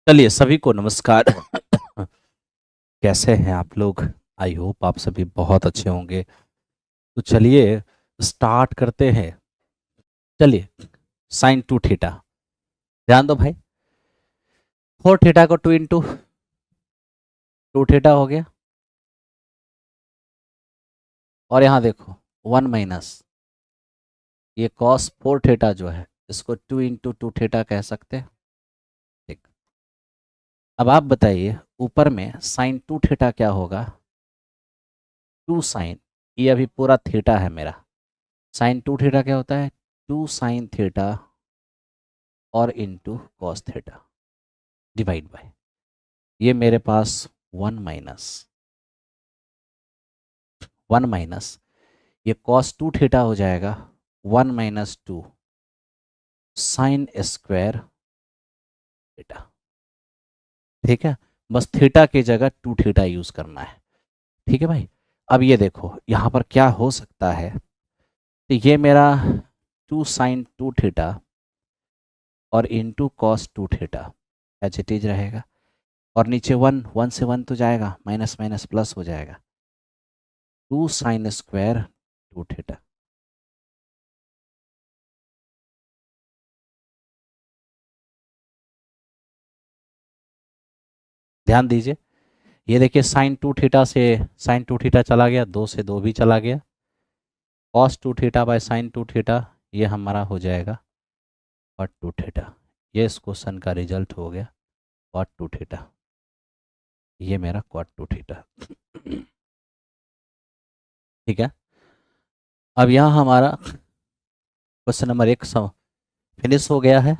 चलिए सभी को नमस्कार। कैसे हैं आप लोग? आई होप आप सभी बहुत अच्छे होंगे। तो चलिए स्टार्ट करते हैं। चलिए, साइन टू थीटा, ध्यान दो भाई। फोर थीटा को टू इंटू टू थीटा हो गया। और यहाँ देखो, वन माइनस ये कॉस फोर थीटा जो है, इसको टू इंटू टू थीटा कह सकते हैं। ठीक। अब आप बताइए, ऊपर में साइन टू थीटा क्या होगा? टू साइन, ये अभी पूरा थीटा है मेरा। साइन टू थीटा क्या होता है? टू साइन थीटा और into cos theta divide by, ये मेरे पास वन माइनस वन माइनस ये कॉस टू थीटा हो जाएगा, one minus two sine square theta. ठीक है, बस थीटा की जगह टू थीटा यूज करना है। ठीक है भाई। अब ये देखो यहाँ पर क्या हो सकता है। तो ये मेरा टू साइन टू थीटा और into cos two theta H it is रहेगा। और नीचे वन, वन से वन तो जाएगा, माइनस माइनस प्लस हो जाएगा, two sine square two theta. ध्यान दीजिए, ये देखिए साइन टू थीटा से साइन टू थीटा चला गया, दो से दो भी चला गया। Cos two theta by sine two theta, ये हमारा हो जाएगा कॉट टू थीटा। ये इस क्वेश्चन का रिजल्ट हो गया कॉट टू थीटा। ये मेरा कॉट टू थीटा। ठीक है। अब यहाँ हमारा क्वेश्चन नंबर एक फिनिश हो गया है।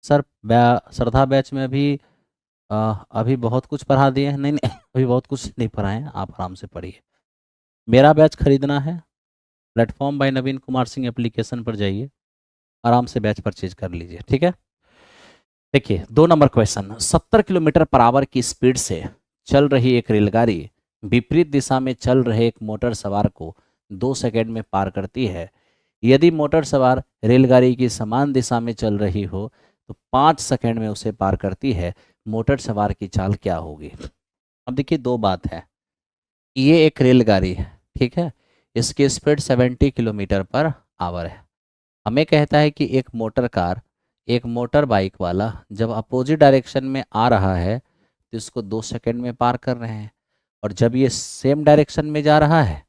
सर श्रद्धा बैच में अभी बहुत कुछ पढ़ा दिए हैं? नहीं नहीं, अभी बहुत कुछ नहीं पढ़ाए हैं, आप आराम से पढ़िए। मेरा बैच खरीदना है, प्लेटफॉर्म बाय नवीन कुमार सिंह एप्लीकेशन पर जाइए, आराम से बैच परचेज कर लीजिए। ठीक है। देखिए, दो number question, 70 kilometre per hour की स्पीड से चल रही एक रेलगाड़ी विपरीत दिशा में चल रहे एक मोटर सवार को 2 सेकंड में पार करती है। यदि मोटर सवार रेलगाड़ी की समान दिशा में चल रही हो तो 5 सेकंड में उसे पार करती है। मोटर सवार की चाल क्या होगी? अब देखिए, दो बात है। ये एक रेलगाड़ी है, ठीक है, इसकी स्पीड 70 किलोमीटर पर आवर है। हमें कहता है कि एक मोटर कार, एक मोटर बाइक वाला जब अपोजिट डायरेक्शन में आ रहा है तो इसको 2 सेकंड में पार कर रहे हैं, और जब ये सेम डायरेक्शन में जा रहा है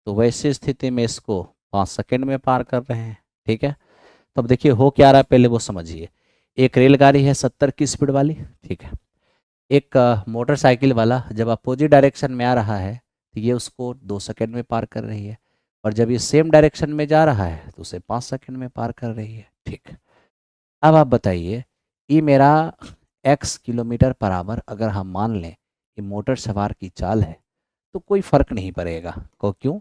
तो वैसी स्थिति में इसको 5 सेकंड में पार कर रहे हैं। ठीक है। तो अब देखिए हो क्या रहा है, पहले वो समझिए। एक रेलगाड़ी है 70 की स्पीड वाली, ठीक है। एक मोटरसाइकिल वाला जब अपोजिट डायरेक्शन में आ रहा है तो ये उसको 2 सेकंड में पार कर रही है, और जब ये सेम डायरेक्शन में जा रहा है तो उसे 5 सेकंड में पार कर रही है। ठीक। अब आप बताइए, ये मेरा x किलोमीटर पर आवर अगर हम मान लें कि मोटर सवार की चाल है तो कोई फर्क नहीं पड़ेगा। क्यों?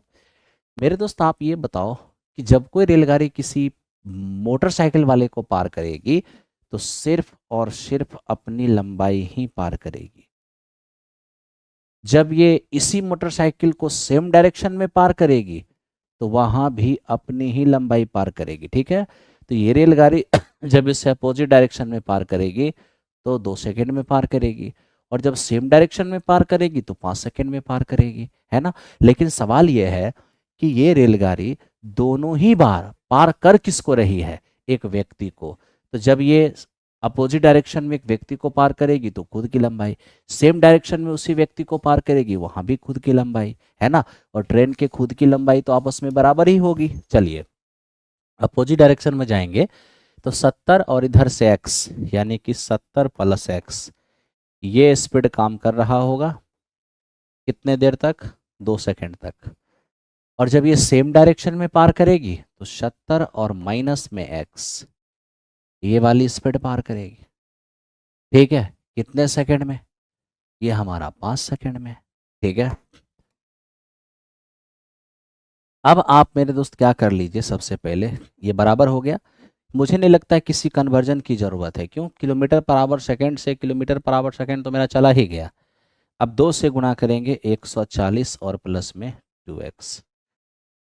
मेरे दोस्त आप ये बताओ कि जब कोई रेलगाड़ी किसी मोटरसाइकिल वाले को पार करेगी तो सिर्फ और सिर्फ अपनी लंबाई ही पार करेगी। जब ये इसी मोटरसाइकिल को सेम डायरेक्शन में पार करेगी तो वहां भी अपनी ही लंबाई पार करेगी। ठीक है। तो ये रेलगाड़ी जब इसे अपोजिट डायरेक्शन में पार करेगी तो 2 सेकंड में पार करेगी, और जब सेम डायरेक्शन में पार करेगी तो 5 सेकंड में पार करेगी, है ना। लेकिन सवाल यह है कि ये रेलगाड़ी दोनों ही बार पार कर किसको रही है? एक व्यक्ति को। तो जब ये अपोजिट डायरेक्शन में एक व्यक्ति को पार करेगी तो खुद की लंबाई, सेम डायरेक्शन में उसी व्यक्ति को पार करेगी वहां भी खुद की लंबाई, है ना। और ट्रेन के खुद की लंबाई तो आपस में बराबर ही होगी। चलिए, अपोजिट डायरेक्शन में जाएंगे तो 70 और इधर से x, यानी कि 70 प्लस x, ये स्पीड काम कर रहा होगा कितने देर तक? 2 सेकंड तक। और जब ये सेम डायरेक्शन में पार करेगी तो 70 और माइनस में x, ये वाली स्पीड पार करेगी। ठीक है। कितने सेकंड में? ये हमारा 5 सेकंड में। ठीक है। अब आप मेरे दोस्त क्या कर लीजिए, सबसे पहले ये बराबर हो गया। मुझे नहीं लगता है किसी कन्वर्जन की ज़रूरत है, क्यों? किलोमीटर पर आवर सेकंड से किलोमीटर पर आवर सेकंड तो मेरा चला ही गया। अब 2 से गुणा करेंगे 140 और प्लस में 2x,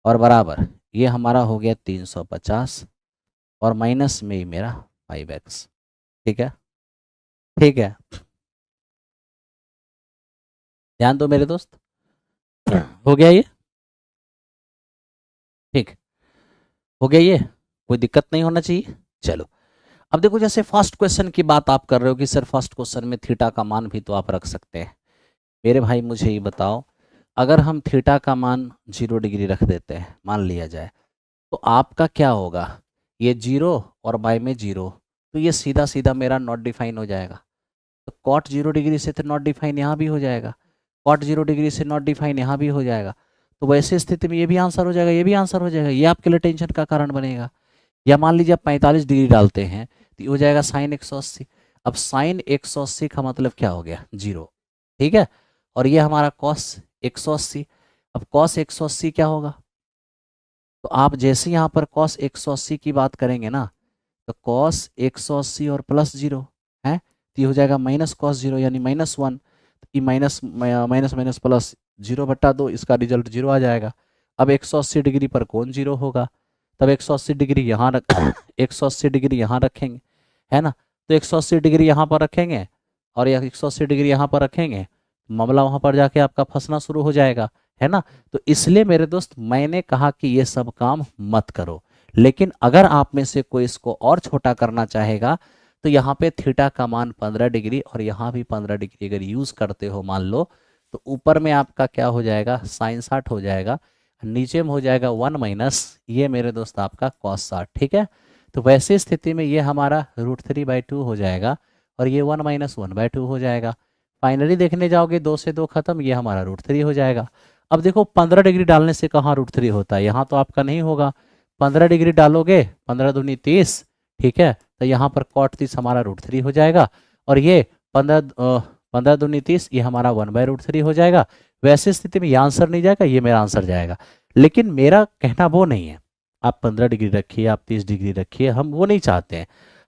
और बराबर ये हमारा हो गया 350, और माइनस में ही मेरा 5x। ठीक है, ठीक है, ध्यान दो मेरे दोस्त। हो गया ये? ठीक, हो गया ये, कोई दिक्कत नहीं होना चाहिए। चलो, अब देखो, जैसे फर्स्ट क्वेश्चन की बात आप कर रहे हो कि सर फर्स्ट क्वेश्चन में थीटा का मान भी तो आप रख सकते हैं। मेरे भाई मुझे ये बताओ, अगर हम थीटा का मान 0 डिग्री रख देते हैं, मान लिया जाए, तो आपका क्या होगा, ये 0 और बाय में 0, तो ये सीधा सीधा मेरा नॉट डिफाइन हो जाएगा। तो कॉट 0 डिग्री से तो नॉट डिफाइन यहाँ भी हो जाएगा, कॉट 0 डिग्री से नॉट डिफाइन यहाँ भी हो जाएगा। तो वैसे स्थिति में ये भी आंसर हो जाएगा, ये भी आंसर हो जाएगा, ये आपके लिए टेंशन का कारण बनेगा। या मान लीजिए आप 45 डिग्री डालते हैं तो ये हो जाएगा साइन 180। अब साइन 180 का मतलब क्या हो गया, 0। ठीक है, और ये हमारा कॉस 180। अब कॉस 180 क्या होगा, तो आप जैसे यहाँ पर कॉस 180 की बात करेंगे ना, तो कॉस 180 और प्लस 0 है, तो ये हो जाएगा माइनस कॉस 0 यानी -1। ये माइनस माइनस माइनस प्लस 0/2, इसका रिजल्ट 0 आ जाएगा। अब 180 डिग्री पर कौन 0 होगा, तब 180 डिग्री यहाँ रख 180 डिग्री यहाँ रखेंगे, है ना। तो 180 डिग्री यहाँ पर रखेंगे और यह 180 डिग्री यहाँ पर रखेंगे, मामला वहाँ पर जाके आपका फंसना शुरू हो जाएगा, है ना। तो इसलिए मेरे दोस्त मैंने कहा कि ये सब काम मत करो। लेकिन अगर आप में से कोई इसको और छोटा करना चाहेगा, तो यहाँ पे थीटा का मान 15 डिग्री और यहाँ भी 15 डिग्री अगर यूज़ करते हो मान लो, तो ऊपर में आपका क्या हो जाएगा, साइन 60 हो जाएगा, नीचे में हो जाएगा 1 माइनस ये मेरे दोस्त आपका कॉस 60। ठीक है, तो वैसी स्थिति में ये हमारा √3/2 हो जाएगा और ये 1 माइनस 1/2 हो जाएगा। फाइनली देखने जाओगे 2 से 2 खत्म, ये हमारा √3 हो जाएगा। अब देखो 15 डिग्री डालने से कहाँ √3 होता है, यहाँ तो आपका नहीं होगा। 15 डिग्री डालोगे, 15 दूनी 30, ठीक है, तो यहाँ पर कॉट 30 हमारा √3 हो जाएगा और ये 15 दूनी 30, ये हमारा 1/√3 हो जाएगा। वैसे स्थिति में ये आंसर नहीं जाएगा, ये मेरा आंसर जाएगा। लेकिन मेरा कहना वो नहीं है, आप 15 डिग्री रखिए, आप 30 डिग्री रखिए, हम वो नहीं चाहते हैं।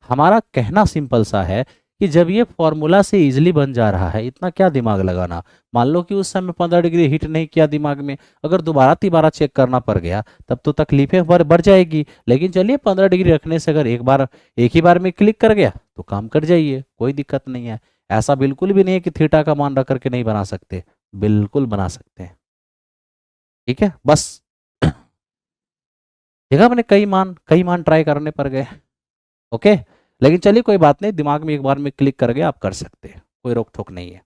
हमारा कहना सिंपल सा है कि जब ये फॉर्मूला से इजीली बन जा रहा है, इतना क्या दिमाग लगाना। मान लो कि उस समय 15 डिग्री हिट नहीं किया दिमाग में, अगर दोबारा तिबारा चेक करना पड़ गया तब तो तकलीफें बढ़ जाएगी। लेकिन चलिए 15 डिग्री रखने से अगर एक ही बार में क्लिक कर गया तो काम कर जाइए, कोई दिक्कत नहीं है। ऐसा बिल्कुल भी नहीं है कि थीटा का मान रख करके नहीं बना सकते, बिल्कुल बना सकते हैं। ठीक है, बस देखा मैंने कई मान ट्राई करने पर गए। ओके, लेकिन चलिए कोई बात नहीं, दिमाग में एक बार में क्लिक कर गया, आप कर सकते हैं, कोई रोक टोक नहीं है।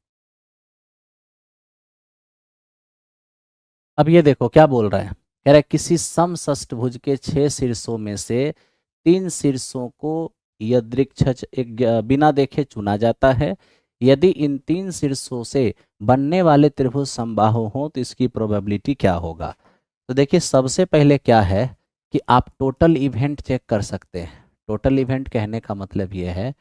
अब ये देखो क्या बोल रहा है, कह रहा है किसी समषष्ठभुज के 6 शीर्षों में से 3 शीर्षों को यदृच्छच बिना देखे चुना जाता है। यदि इन 3 शीर्षों से बनने वाले त्रिभुज समबाहु हों तो इसकी प्रोबेबिलिटी क्या होगा। तो देखिए सबसे पहले क्या है कि आप टोटल इवेंट चेक कर सकते हैं। टोटल इवेंट कहने का मतलब ये है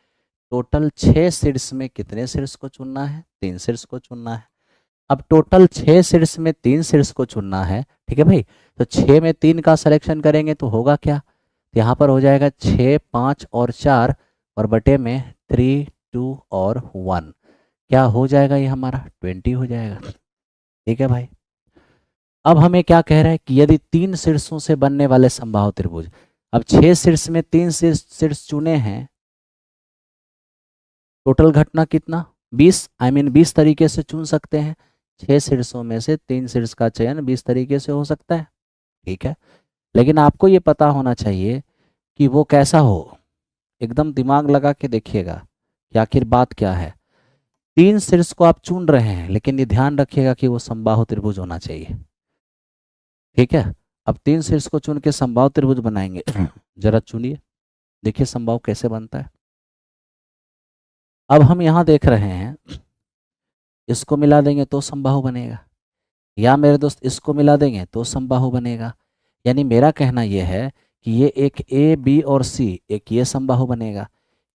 टोटल 6 शीर्ष में कितने शीर्ष को चुनना है, 3 शीर्ष को चुनना है। अब टोटल 6 शीर्ष में 3 शीर्ष को चुनना है, ठीक है भाई। तो 6 में 3 का सिलेक्शन करेंगे तो होगा क्या, तो यहाँ पर हो जाएगा 6, 5 और 4 और बटे में 3, 2 और 1, क्या हो जाएगा, ये हमारा 20 हो जाएगा। ठीक है भाई, अब हमें क्या कह रहा है कि यदि 3 शीर्षों से बनने वाले समबाहु त्रिभुज, अब 6 शीर्ष में 3 शीर्ष चुने हैं, टोटल घटना कितना 20, आई मीन 20 तरीके से चुन सकते हैं। 6 शीर्षों में से 3 शीर्ष का चयन 20 तरीके से हो सकता है। ठीक है, लेकिन आपको ये पता होना चाहिए कि वो कैसा हो, एकदम दिमाग लगा के देखिएगा कि आखिर बात क्या है। 3 शीर्ष को आप चुन रहे हैं, लेकिन ये ध्यान रखिएगा कि वो समबाहु त्रिभुज होना चाहिए। ठीक है, अब 3 शीर्ष को चुन के समबाहु त्रिभुज बनाएंगे। जरा चुनिए, देखिए समबाहु कैसे बनता है। अब हम यहाँ देख रहे हैं, इसको मिला देंगे तो समबाहु बनेगा, या मेरे दोस्त इसको मिला देंगे तो समबाहु बनेगा। यानी मेरा कहना यह है कि ये एक ए बी और सी, एक ये समबाहु बनेगा,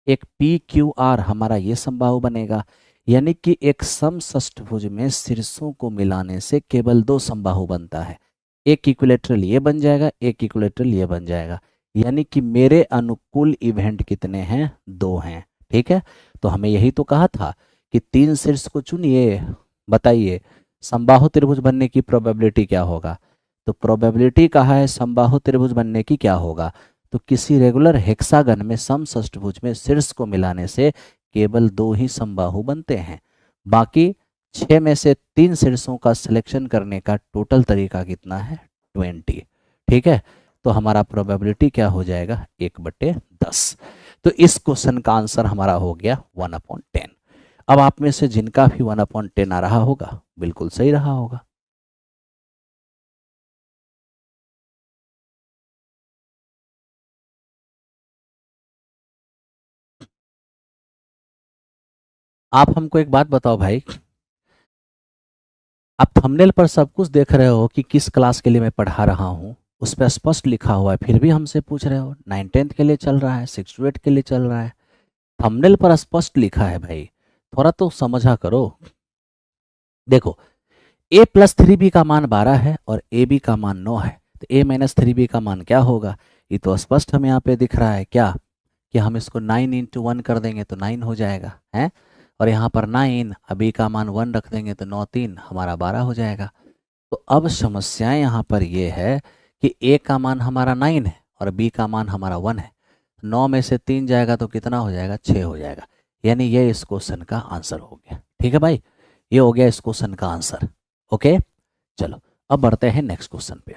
एक पी क्यू आर हमारा ये समबाहु बनेगा। यानी कि एक समषष्ठभुज में शीर्षों को मिलाने से केवल 2 समबाहु बनता है, एक इक्विलेटरल ये बन जाएगा, एक इक्विलेटरल ये बन जाएगा। यानी कि मेरे अनुकूल इवेंट कितने हैं, 2 हैं। ठीक है, तो हमें यही तो कहा था कि 3 शीर्ष को चुनिए, बताइए समबाहु त्रिभुज बनने की प्रोबेबिलिटी क्या होगा। तो प्रोबेबिलिटी कहा है समबाहु त्रिभुज बनने की क्या होगा, तो किसी रेगुलर हेक्सागन में समषष्ठभुज में शीर्ष को मिलाने से केवल 2 ही समबाहु बनते हैं। बाकी 6 में से 3 शीर्षों का सिलेक्शन करने का टोटल तरीका कितना है? 20। ठीक है, तो हमारा प्रोबेबिलिटी क्या हो जाएगा? 1/10। तो इस क्वेश्चन का आंसर हमारा हो गया 1/10। अब आप में से जिनका भी 1/10 आ रहा होगा बिल्कुल सही रहा होगा। आप हमको एक बात बताओ भाई, आप थंबनेल पर सब कुछ देख रहे हो कि किस क्लास के लिए मैं पढ़ा रहा हूँ, उस पर स्पष्ट लिखा हुआ है, फिर भी हमसे पूछ रहे हो 9th-10th के लिए चल रहा है, 6 to 8 के लिए चल रहा है। थंबनेल पर स्पष्ट लिखा है भाई, थोड़ा तो समझा करो। देखो, a+3b का मान 12 है और ab का मान 9 है, तो a-3b का मान क्या होगा? ये तो स्पष्ट हमें यहाँ पे दिख रहा है क्या, कि हम इसको 9 × 1 कर देंगे तो 9 हो जाएगा है, और यहाँ पर 9, b का मान 1 रख देंगे तो 9 3 हमारा 12 हो जाएगा। तो अब समस्याएं यहाँ पर ये है कि a का मान हमारा 9 है और b का मान हमारा 1 है। 9 में से 3 जाएगा तो कितना हो जाएगा? 6 हो जाएगा। यानी ये इस क्वेश्चन का आंसर हो गया। ठीक है भाई, ये हो गया इस क्वेश्चन का आंसर। ओके, चलो अब बढ़ते हैं नेक्स्ट क्वेश्चन पे।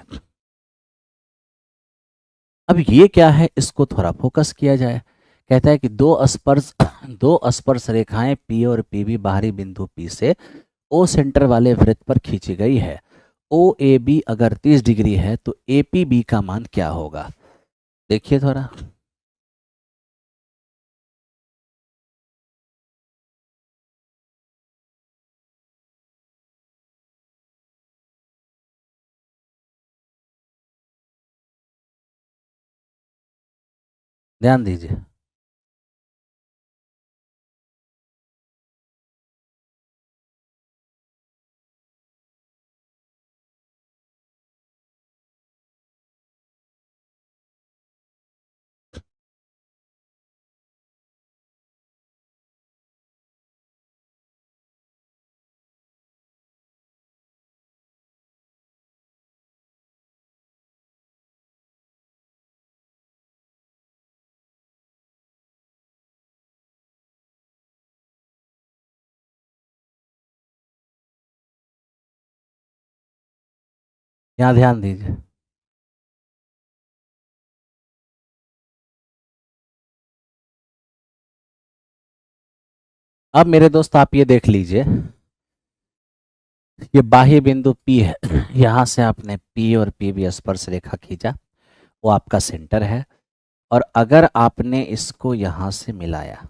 अब ये क्या है, इसको थोड़ा फोकस किया जाए। कहता है कि दो स्पर्श रेखाएं P और PB बाहरी बिंदु P से O सेंटर वाले वृत्त पर खींची गई है। OAB अगर 30 डिग्री है तो APB का मान क्या होगा? देखिए थोड़ा। ध्यान दीजिए। यहाँ ध्यान दीजिए। अब मेरे दोस्त आप ये देख लीजिए, ये बाह्य बिंदु P है। यहाँ से आपने P और PB स्पर्श रेखा खींचा, वो आपका सेंटर है। और अगर आपने इसको यहाँ से मिलाया,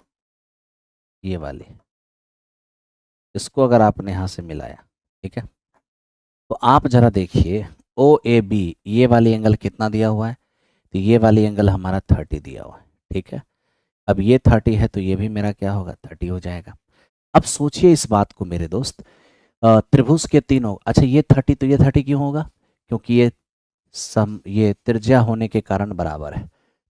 ये वाली, इसको अगर आपने यहाँ से मिलाया, ठीक है, तो आप जरा देखिए OAB ये वाली एंगल कितना दिया हुआ है? तो ये वाली एंगल हमारा 30 दिया हुआ है। ठीक है, अब ये 30 है तो ये भी मेरा क्या होगा? 30 हो जाएगा। अब सोचिए इस बात को मेरे दोस्त, त्रिभुज के तीनों, अच्छा ये 30 तो ये 30 क्यों होगा? क्योंकि ये त्रिज्या होने के कारण बराबर है।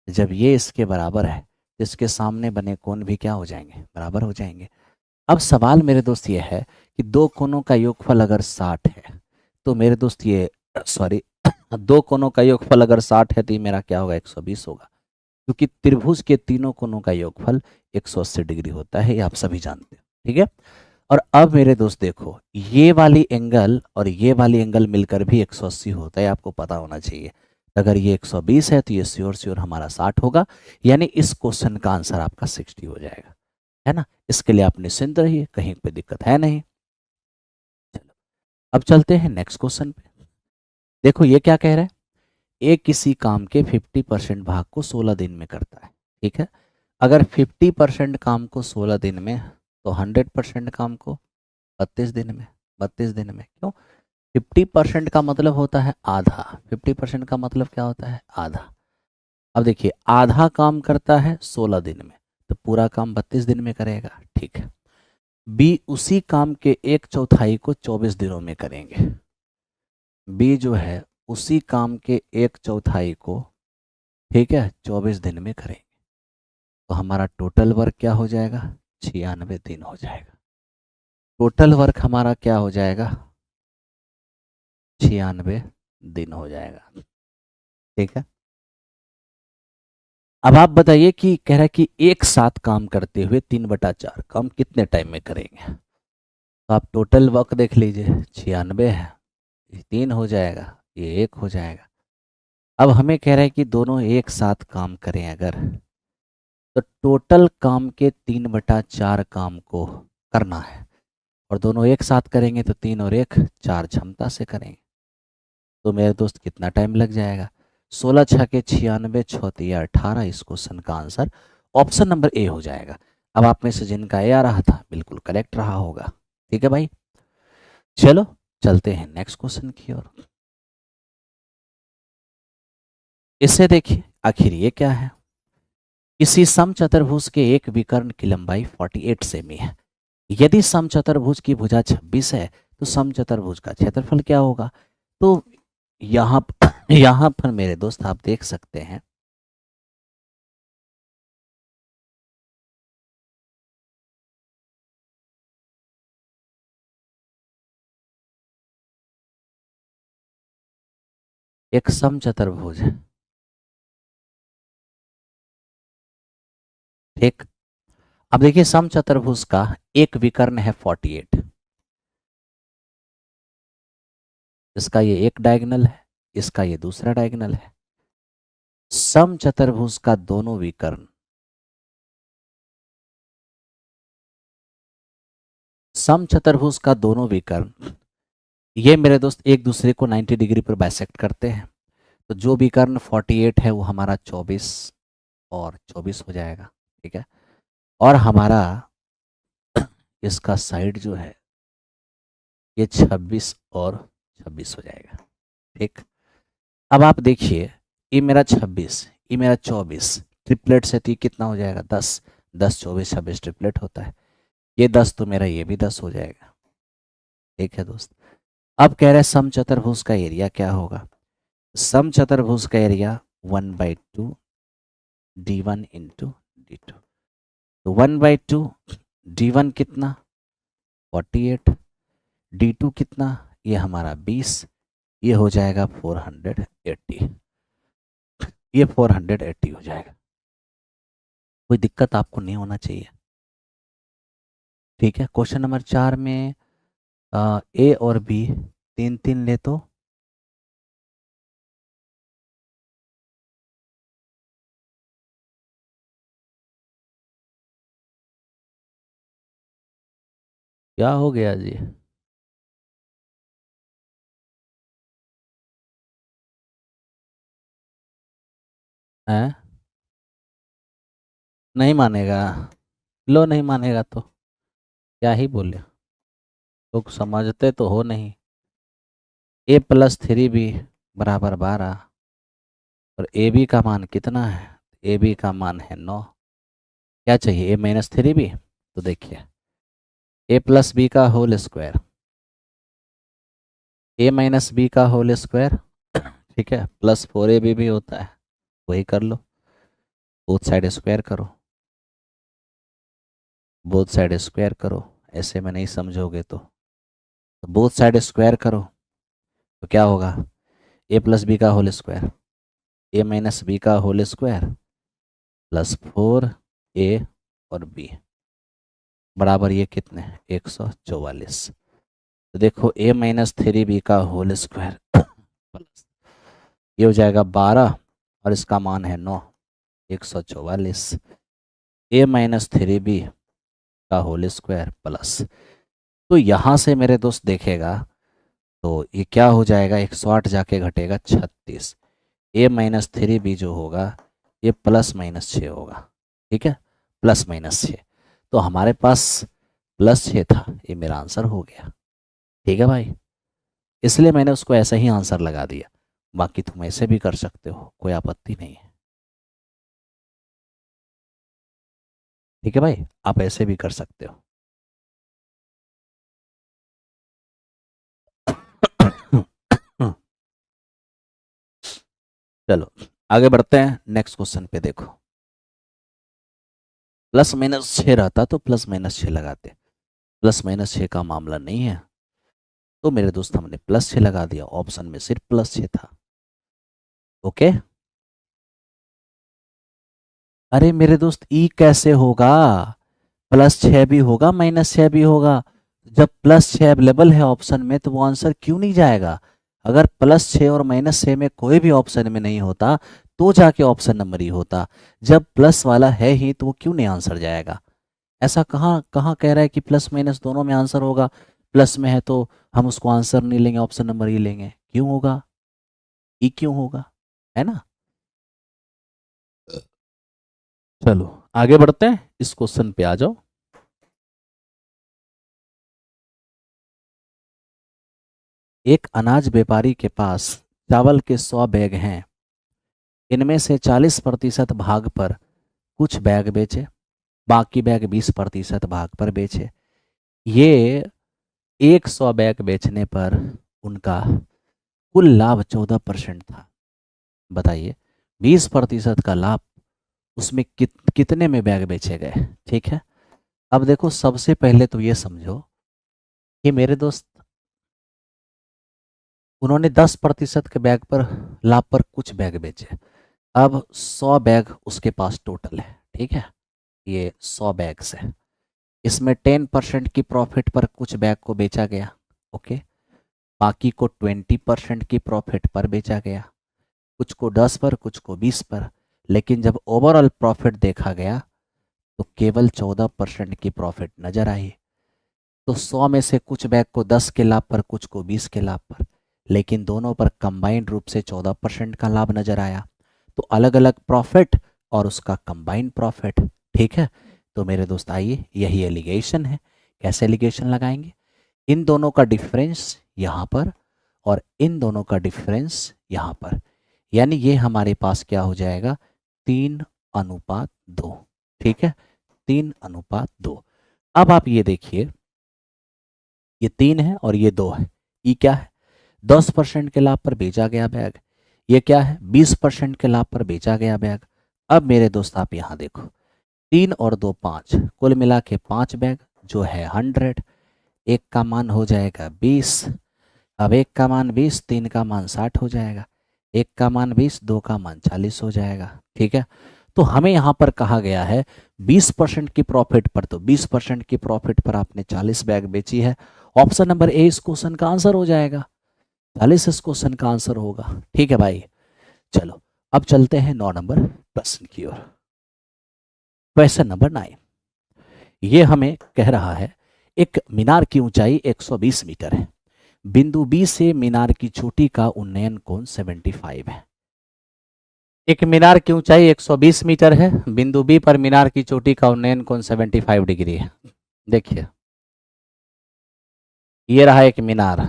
जब ये इसके बराबर है तो इसके सामने बने कोण भी क्या हो जाएंगे? बराबर हो जाएंगे। अब सवाल मेरे दोस्त ये है कि दो कोणों का योगफल अगर 60 है तो मेरे दोस्त ये सॉरी दो कोणों का योगफल अगर 60 है तो ये मेरा क्या होगा? 120 होगा, क्योंकि त्रिभुज के तीनों कोणों का योगफल 180 डिग्री होता है, ये आप सभी जानते हो। ठीक है, और अब मेरे दोस्त देखो, ये वाली एंगल और ये वाली एंगल मिलकर भी 180 होता है, आपको पता होना चाहिए। अगर ये 120 है तो ये श्योर हमारा 60 होगा, यानी इस क्वेश्चन का आंसर आपका 60 हो जाएगा, है ना। इसके लिए आप निश्चिंत रहिए, कहीं पे दिक्कत है नहीं। चलो अब चलते हैं नेक्स्ट क्वेश्चन पे। देखो ये क्या कह रहा है, एक किसी काम के 50% भाग को 16 दिन में करता है। ठीक है, अगर 50% काम को 16 दिन में, तो 100% काम को 32 दिन में। 32 दिन में क्यों? 50% का मतलब होता है आधा। 50% का मतलब क्या होता है? आधा। अब देखिए, आधा काम करता है 16 दिन में, तो पूरा काम 32 दिन में करेगा। ठीक है, बी उसी काम के एक चौथाई को 24 दिनों में करेंगे। बी जो है उसी काम के एक चौथाई को, ठीक है, 24 दिन में करेंगे, तो हमारा टोटल वर्क क्या हो जाएगा? 96 दिन हो जाएगा। टोटल वर्क हमारा क्या हो जाएगा? 96 दिन हो जाएगा। ठीक है, अब आप बताइए कि कह रहा है कि एक साथ काम करते हुए 3/4 काम कितने टाइम में करेंगे। तो आप टोटल वर्क देख लीजिए, 96 है, ये 3 हो जाएगा, ये 1 हो जाएगा। अब हमें कह रहा है कि दोनों एक साथ काम करें अगर, तो टोटल काम के 3/4 काम को करना है, और दोनों एक साथ करेंगे तो 3 और 1 4 क्षमता से करेंगे। तो मेरे दोस्त कितना टाइम लग जाएगा। 16 छके 96, 6×3 = 18। इस क्वेश्चन का आंसर ऑप्शन नंबर ए हो जाएगा। अब आप में से जिनका ए आ रहा था बिल्कुल करेक्ट रहा होगा। ठीक है भाई, चलो चलते हैं नेक्स्ट क्वेश्चन की ओर। इससे देखिए आखिर ये क्या है। किसी समचतुर्भुज के एक विकर्ण की लंबाई 48 सेमी है। यदि समचतुर्भुज की भुजा 26 है तो समचतुर्भुज का क्षेत्रफल क्या होगा। तो यहाँ यहाँ पर मेरे दोस्त आप देख सकते हैं, एक समचतुर्भुज है। ठीक, अब देखिए समचतुर्भुज का एक विकर्ण है 48, इसका ये एक डायगोनल है, इसका ये दूसरा डायगोनल है। समचतुर्भुज का दोनों विकर्ण, समचतुर्भुज का दोनों विकर्ण ये मेरे दोस्त एक दूसरे को 90 डिग्री पर बाइसेक्ट करते हैं। तो जो विकर्ण 48 है वो हमारा 24 और 24 हो जाएगा। ठीक है, और हमारा इसका साइड जो है ये 26 और 26 हो जाएगा। ठीक, अब आप देखिए ये मेरा 26, ये मेरा 24, ट्रिपलेट से तो ये कितना हो जाएगा 10, 10 24 26 ट्रिपलेट होता है। ये 10 तो मेरा ये भी 10 हो जाएगा। ठीक है दोस्त, अब कह रहे हैं समचतुर्भुज का एरिया क्या होगा। समचतुर्भुज का एरिया 1/2 d1 इंटू d2। तो 1/2 d1 कितना 48, d2 कितना ये हमारा 20, ये हो जाएगा 480, ये 480 हो जाएगा। कोई दिक्कत आपको नहीं होना चाहिए। ठीक है, क्वेश्चन नंबर 4 में ए और बी तीन तीन ले तो क्या हो गया जी। हैं, नहीं मानेगा, लो नहीं मानेगा तो क्या ही बोले, लोग समझते तो हो नहीं। a+3b बराबर 12, और ए बी का मान कितना है, ए बी का मान है 9। क्या चाहिए a-3b, तो देखिए a+b का होल स्क्वायर, a-b का होल स्क्वायर, ठीक है, +4ab भी होता है, वही कर लो, बोथ साइड स्क्वायर करो, बोथ साइड स्क्वायर करो। ऐसे में नहीं समझोगे तो बोथ साइड स्क्वायर करो, तो क्या होगा a+b का होल स्क्वायर, a-b का होल स्क्वायर +4a और b बराबर ये कितने 144। तो देखो a-3b का होल स्क्वायर प्लस ये हो जाएगा 12, और इसका मान है 9, 144। a-3b का होल स्क्वायर प्लस, तो यहाँ से मेरे दोस्त देखेगा तो ये क्या हो जाएगा 108 जाके घटेगा 36। a-3b जो होगा ये +-6 होगा। ठीक है, +-6, तो हमारे पास +6 था, ये मेरा आंसर हो गया। ठीक है भाई, इसलिए मैंने उसको ऐसा ही आंसर लगा दिया। बाकी तुम ऐसे भी कर सकते हो, कोई आपत्ति नहीं है। ठीक है भाई, आप ऐसे भी कर सकते हो। चलो आगे बढ़ते हैं नेक्स्ट क्वेश्चन पे। देखो +-6 रहता तो +-6 लगाते, +-6 का मामला नहीं है, तो मेरे दोस्त हमने +6 लगा दिया, ऑप्शन में सिर्फ +6 था। ओके, अरे मेरे दोस्त ई कैसे होगा? +6 भी होगा, -6 भी होगा। जब +6 अवेलेबल है ऑप्शन में तो वो आंसर क्यों नहीं जाएगा? अगर +6 और -6 में कोई भी ऑप्शन में नहीं होता तो जाके ऑप्शन नंबर ही होता। जब प्लस वाला है ही तो वो क्यों नहीं आंसर जाएगा? ऐसा कहाँ कहाँ कह रहा है कि प्लस माइनस दोनों में आंसर होगा? प्लस में है तो हम उसको आंसर नहीं लेंगे, ऑप्शन नंबर ही लेंगे। क्यों होगा? ई क्यों होगा? है ना? चलो आगे बढ़ते हैं, इस क्वेश्चन पे आ जाओ। एक अनाज व्यापारी के पास चावल के 100 बैग हैं। इनमें से 40% भाग पर कुछ बैग बेचे, बाकी बैग 20% भाग पर बेचे। ये 100 बैग बेचने पर उनका कुल लाभ 14% था। बताइए 20% का लाभ, उसमें कितने में बैग बेचे गए? ठीक है, अब देखो सबसे पहले तो ये समझो कि मेरे दोस्त, उन्होंने 10% के बैग पर लाभ पर कुछ बैग बेचे। अब 100 बैग उसके पास टोटल है, ठीक है, ये 100 बैग्स है। इसमें 10% की प्रॉफिट पर कुछ बैग को बेचा गया, ओके। बाकी को 20% की प्रॉफिट पर बेचा गया, कुछ को 10 पर, कुछ को 20 पर। लेकिन जब ओवरऑल प्रॉफिट देखा गया तो केवल 14% की प्रॉफिट नजर आई। तो 100 में से कुछ बैग को 10 के लाभ पर, कुछ को 20 के लाभ पर, लेकिन दोनों पर कंबाइंड रूप से 14% का लाभ नजर आया। तो अलग अलग प्रॉफिट और उसका कंबाइंड प्रॉफिट, ठीक है। तो मेरे दोस्त आइए, यही एलिगेशन है। कैसे एलिगेशन लगाएंगे? इन दोनों का डिफरेंस यहाँ पर और इन दोनों का डिफरेंस यहाँ पर, यानी ये हमारे पास क्या हो जाएगा? 3:2, ठीक है, 3:2। अब आप ये देखिए, ये 3 है और ये 2 है। ये क्या है? 10% के लाभ पर बेचा गया बैग। ये क्या है? 20% के लाभ पर बेचा गया बैग। अब मेरे दोस्त आप यहाँ देखो, 3 और 2 5, कुल मिला के 5 बैग जो है 100। एक का मान हो जाएगा 20। अब एक का मान 20, 3 का मान 60 हो जाएगा। एक का मान 20, 2 का मान 40 हो जाएगा, ठीक है। तो हमें यहाँ पर कहा गया है 20% की प्रॉफिट पर, तो 20% की प्रॉफिट पर आपने 40 बैग बेची है। ऑप्शन नंबर ए इस क्वेश्चन का आंसर हो जाएगा, 40 इस क्वेश्चन का आंसर होगा, ठीक है भाई। चलो अब चलते हैं 9 नंबर प्रश्न की ओर। क्वेश्चन नंबर 9, ये हमें कह रहा है एक मीनार की ऊंचाई 120 मीटर है। बिंदु बी से मीनार की चोटी का उन्नयन कोण 75 है। एक मीनार की ऊंचाई 120 मीटर है, बिंदु बी पर मीनार की चोटी का उन्नयन कोण 75 डिग्री है। देखिए ये रहा एक मीनार,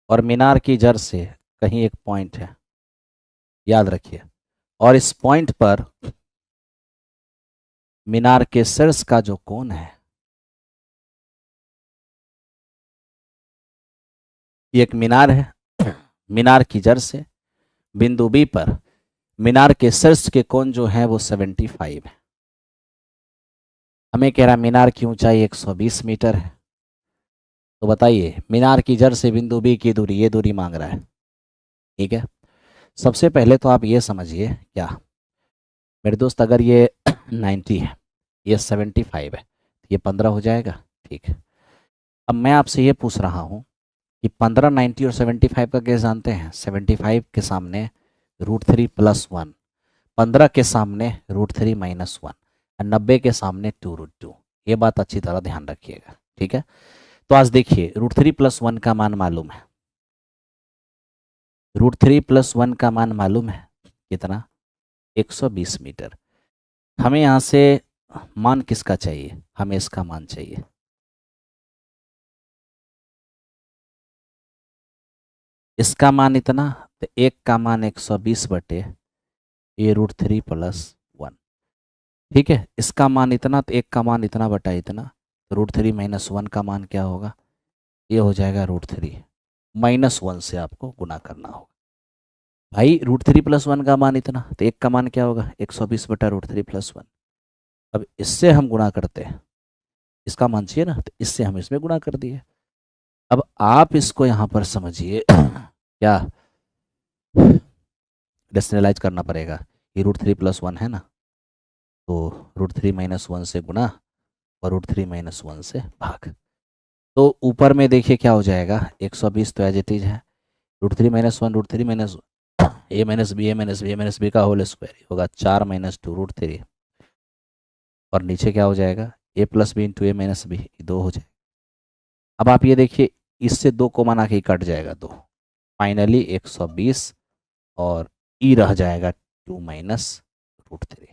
और मीनार की जड़ से कहीं एक पॉइंट है, याद रखिए। और इस पॉइंट पर मीनार के शीर्ष का जो कोण है, ये एक मीनार है। मीनार की जड़ से बिंदु बी पर मीनार के शीर्ष के कोण जो है वो 75 है। हमें कह रहा मीनार की ऊंचाई 120 मीटर है। तो बताइए मीनार की जड़ से बिंदु बी की दूरी, ये दूरी मांग रहा है, ठीक है। सबसे पहले तो आप ये समझिए क्या मेरे दोस्त, अगर ये 90 है, ये 75 है, तो ये 15 हो जाएगा, ठीक है। अब मैं आपसे ये पूछ रहा हूँ कि 15, 90 और 75 का केस जानते हैं। 75 के सामने √3 + 1, 15 के सामने √3 - 1, और 90 के सामने 2√2। ये बात अच्छी तरह ध्यान रखिएगा, ठीक है। तो आज देखिए √3 + 1 का मान मालूम है, √3 + 1 का मान मालूम है कितना? 120 मीटर। हमें यहाँ से मान किसका चाहिए? हमें इसका मान चाहिए। इसका मान इतना, तो एक का मान 120 बटे ये √3 + 1, ठीक है। इसका मान इतना, तो एक का मान इतना बटा इतना, तो √3 - 1 का मान क्या होगा? ये हो जाएगा √3 -1 से आपको गुना करना होगा। भाई √3 + 1 का मान इतना, तो एक का मान क्या होगा? 120 बटा √3 + 1। अब इससे हम गुणा करते हैं, इसका मान चाहिए ना, तो इससे हम इसमें गुणा कर दिए। अब आप इसको यहाँ पर समझिए क्या, रेशनलाइज करना पड़ेगा। ये √3 + 1 है ना, तो √3 - 1 से गुणा और √3 - 1 से भाग। तो ऊपर में देखिए क्या हो जाएगा, 120 तो एज इट इज है, √3 - 1 √3 ए माइनस बी ए माइनस बी का होल स्क्वायर होगा 4 - 2 √3, और नीचे क्या हो जाएगा, a + b × a - b, 2 हो जाएगा। अब आप ये देखिए, इससे 2 को मना के कट जाएगा 2, फाइनली 120, और ई रह जाएगा 2 - √3।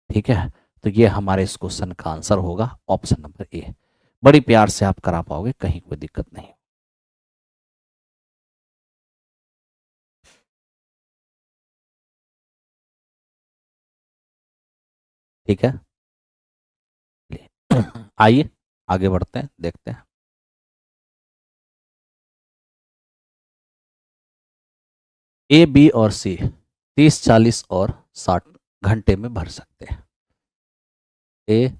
ठीक है, तो ये हमारे इस क्वेश्चन का आंसर होगा ऑप्शन नंबर ए। बड़ी प्यार से आप करा पाओगे, कहीं कोई दिक्कत नहीं। ठीक है, आइए आगे बढ़ते हैं, देखते हैं। ए, बी और सी 30, 40 और 60 घंटे में भर सकते हैं। ए,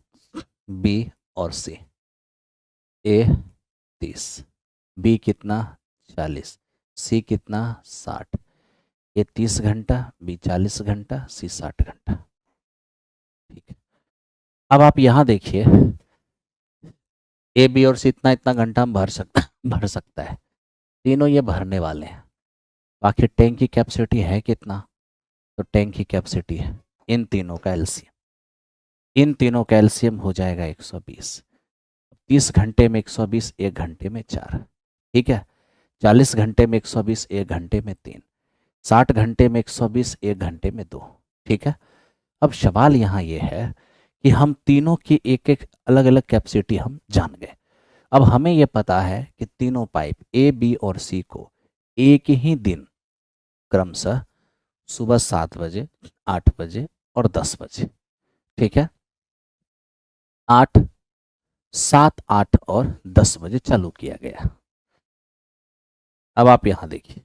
बी और सी, ए 30, बी कितना 40, सी कितना 60। ए 30 घंटा, बी 40 घंटा, सी 60 घंटा। ठीक है, अब आप यहाँ देखिए, ए, बी और सी इतना इतना घंटा हम भर सकता है, तीनों ये भरने वाले हैं। बाकी टैंक की कैपेसिटी है कितना, तो टैंक की कैपेसिटी है इन तीनों का एलसीएम, इन तीनों का एलसीएम हो जाएगा 120। 30 घंटे में 120, 1 घंटे में 4। ठीक है, 40 घंटे में 120, 1 घंटे में 3, 60 घंटे में 120, 1 घंटे में 2। ठीक है, अब सवाल यहाँ ये है कि हम तीनों की एक एक अलग अलग कैपेसिटी हम जान गए। अब हमें ये पता है कि तीनों पाइप ए, बी और सी को एक ही दिन क्रमशः सुबह 7 बजे, 8 बजे और 10 बजे, ठीक है, 8, 7, 8 और 10 बजे चालू किया गया। अब आप यहां देखिए,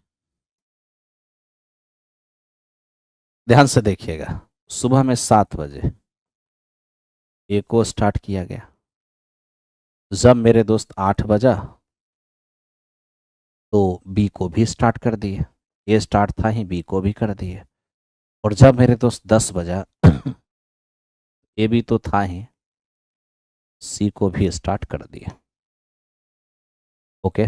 ध्यान से देखिएगा, सुबह में 7 बजे ए को स्टार्ट किया गया, जब मेरे दोस्त 8 बजा तो बी को भी स्टार्ट कर दिए, ए स्टार्ट था ही, बी को भी कर दिए, और जब मेरे दोस्त 10 बजा ए भी तो था ही, सी को भी स्टार्ट कर दिए। ओके,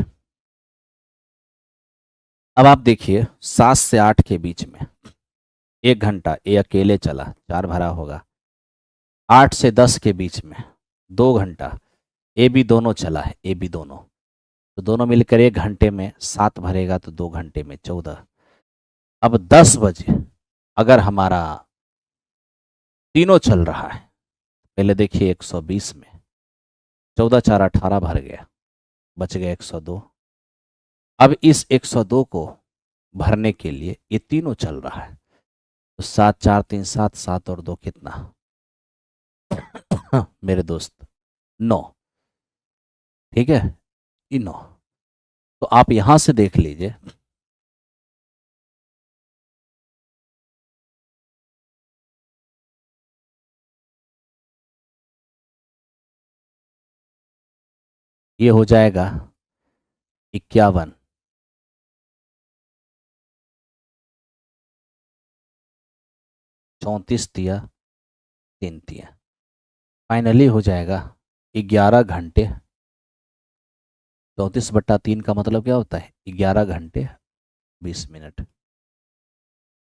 अब आप देखिए 7 से 8 के बीच में 1 घंटा ए अकेले चला, 4 भरा होगा। 8 से 10 के बीच में 2 घंटा ए बी दोनों चला है, ए बी दोनों, तो दोनों मिलकर 1 घंटे में 7 भरेगा, तो 2 घंटे में 14। अब 10 बजे अगर हमारा तीनों चल रहा है, पहले देखिए 120 में 14 4 18 भर गया, बच गया 102। अब इस 102 को भरने के लिए ये तीनों चल रहा है, तो 7 4 3 7, 7 और 2 कितना मेरे दोस्त 9। ठीक है, ये 9। तो आप यहां से देख लीजिए, ये हो जाएगा 51, 34 दिया, 3 दिया, फाइनली हो जाएगा 11 घंटे। 34/3 का मतलब क्या होता है, 11 घंटे 20 मिनट।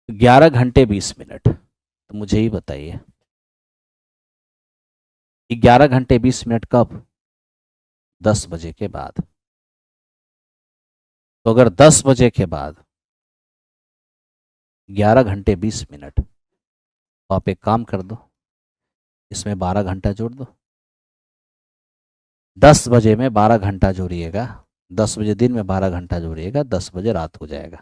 11 घंटे 20 मिनट, तो मुझे ही बताइए 11 घंटे 20 मिनट कब, 10 बजे के बाद। तो अगर 10 बजे के बाद 11 घंटे 20 मिनट, तो आप एक काम कर दो, इसमें 12 घंटा जोड़ दो। 10 बजे में 12 घंटा जोड़िएगा, 10 बजे दिन में 12 घंटा जोड़िएगा, 10 बजे रात हो जाएगा।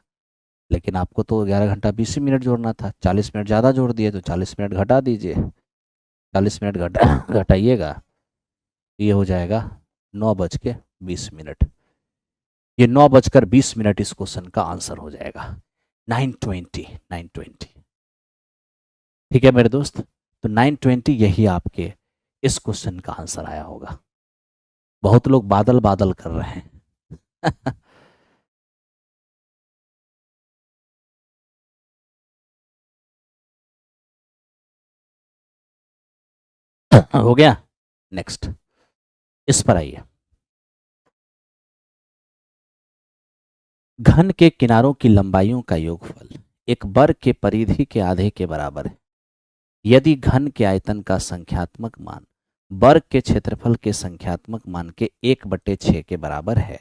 लेकिन आपको तो 11 घंटा 20 मिनट जोड़ना था, 40 मिनट ज़्यादा जोड़ दिए, तो 40 मिनट घटा दीजिए, 40 मिनट घटाइएगा, ये हो जाएगा 9:20। ये 9:20 इस क्वेश्चन का आंसर हो जाएगा, 9:20। ठीक है मेरे दोस्त, तो 9:20 यही आपके इस क्वेश्चन का आंसर आया होगा। बहुत लोग बादल बादल कर रहे हैं हो गया। नेक्स्ट, इस पर आइए। घन के किनारों की लंबाइयों का योगफल एक वर्ग के परिधि के आधे के बराबर है। यदि घन के आयतन का संख्यात्मक मान वर्ग के क्षेत्रफल के संख्यात्मक मान के 1/6 के बराबर है,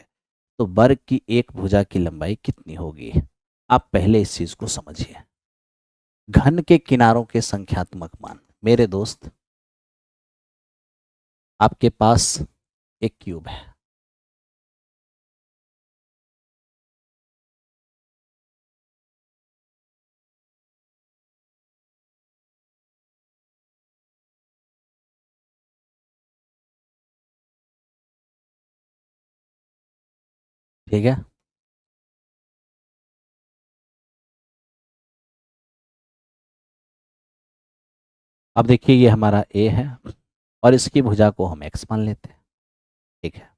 तो वर्ग की एक भुजा की लंबाई कितनी होगी? आप पहले इस चीज को समझिए। घन के किनारों के संख्यात्मक मान, मेरे दोस्त, आपके पास एक क्यूब है। ठीक है, अब देखिए ये हमारा ए है और इसकी भुजा को हम एक्स मान लेते हैं। ठीक है,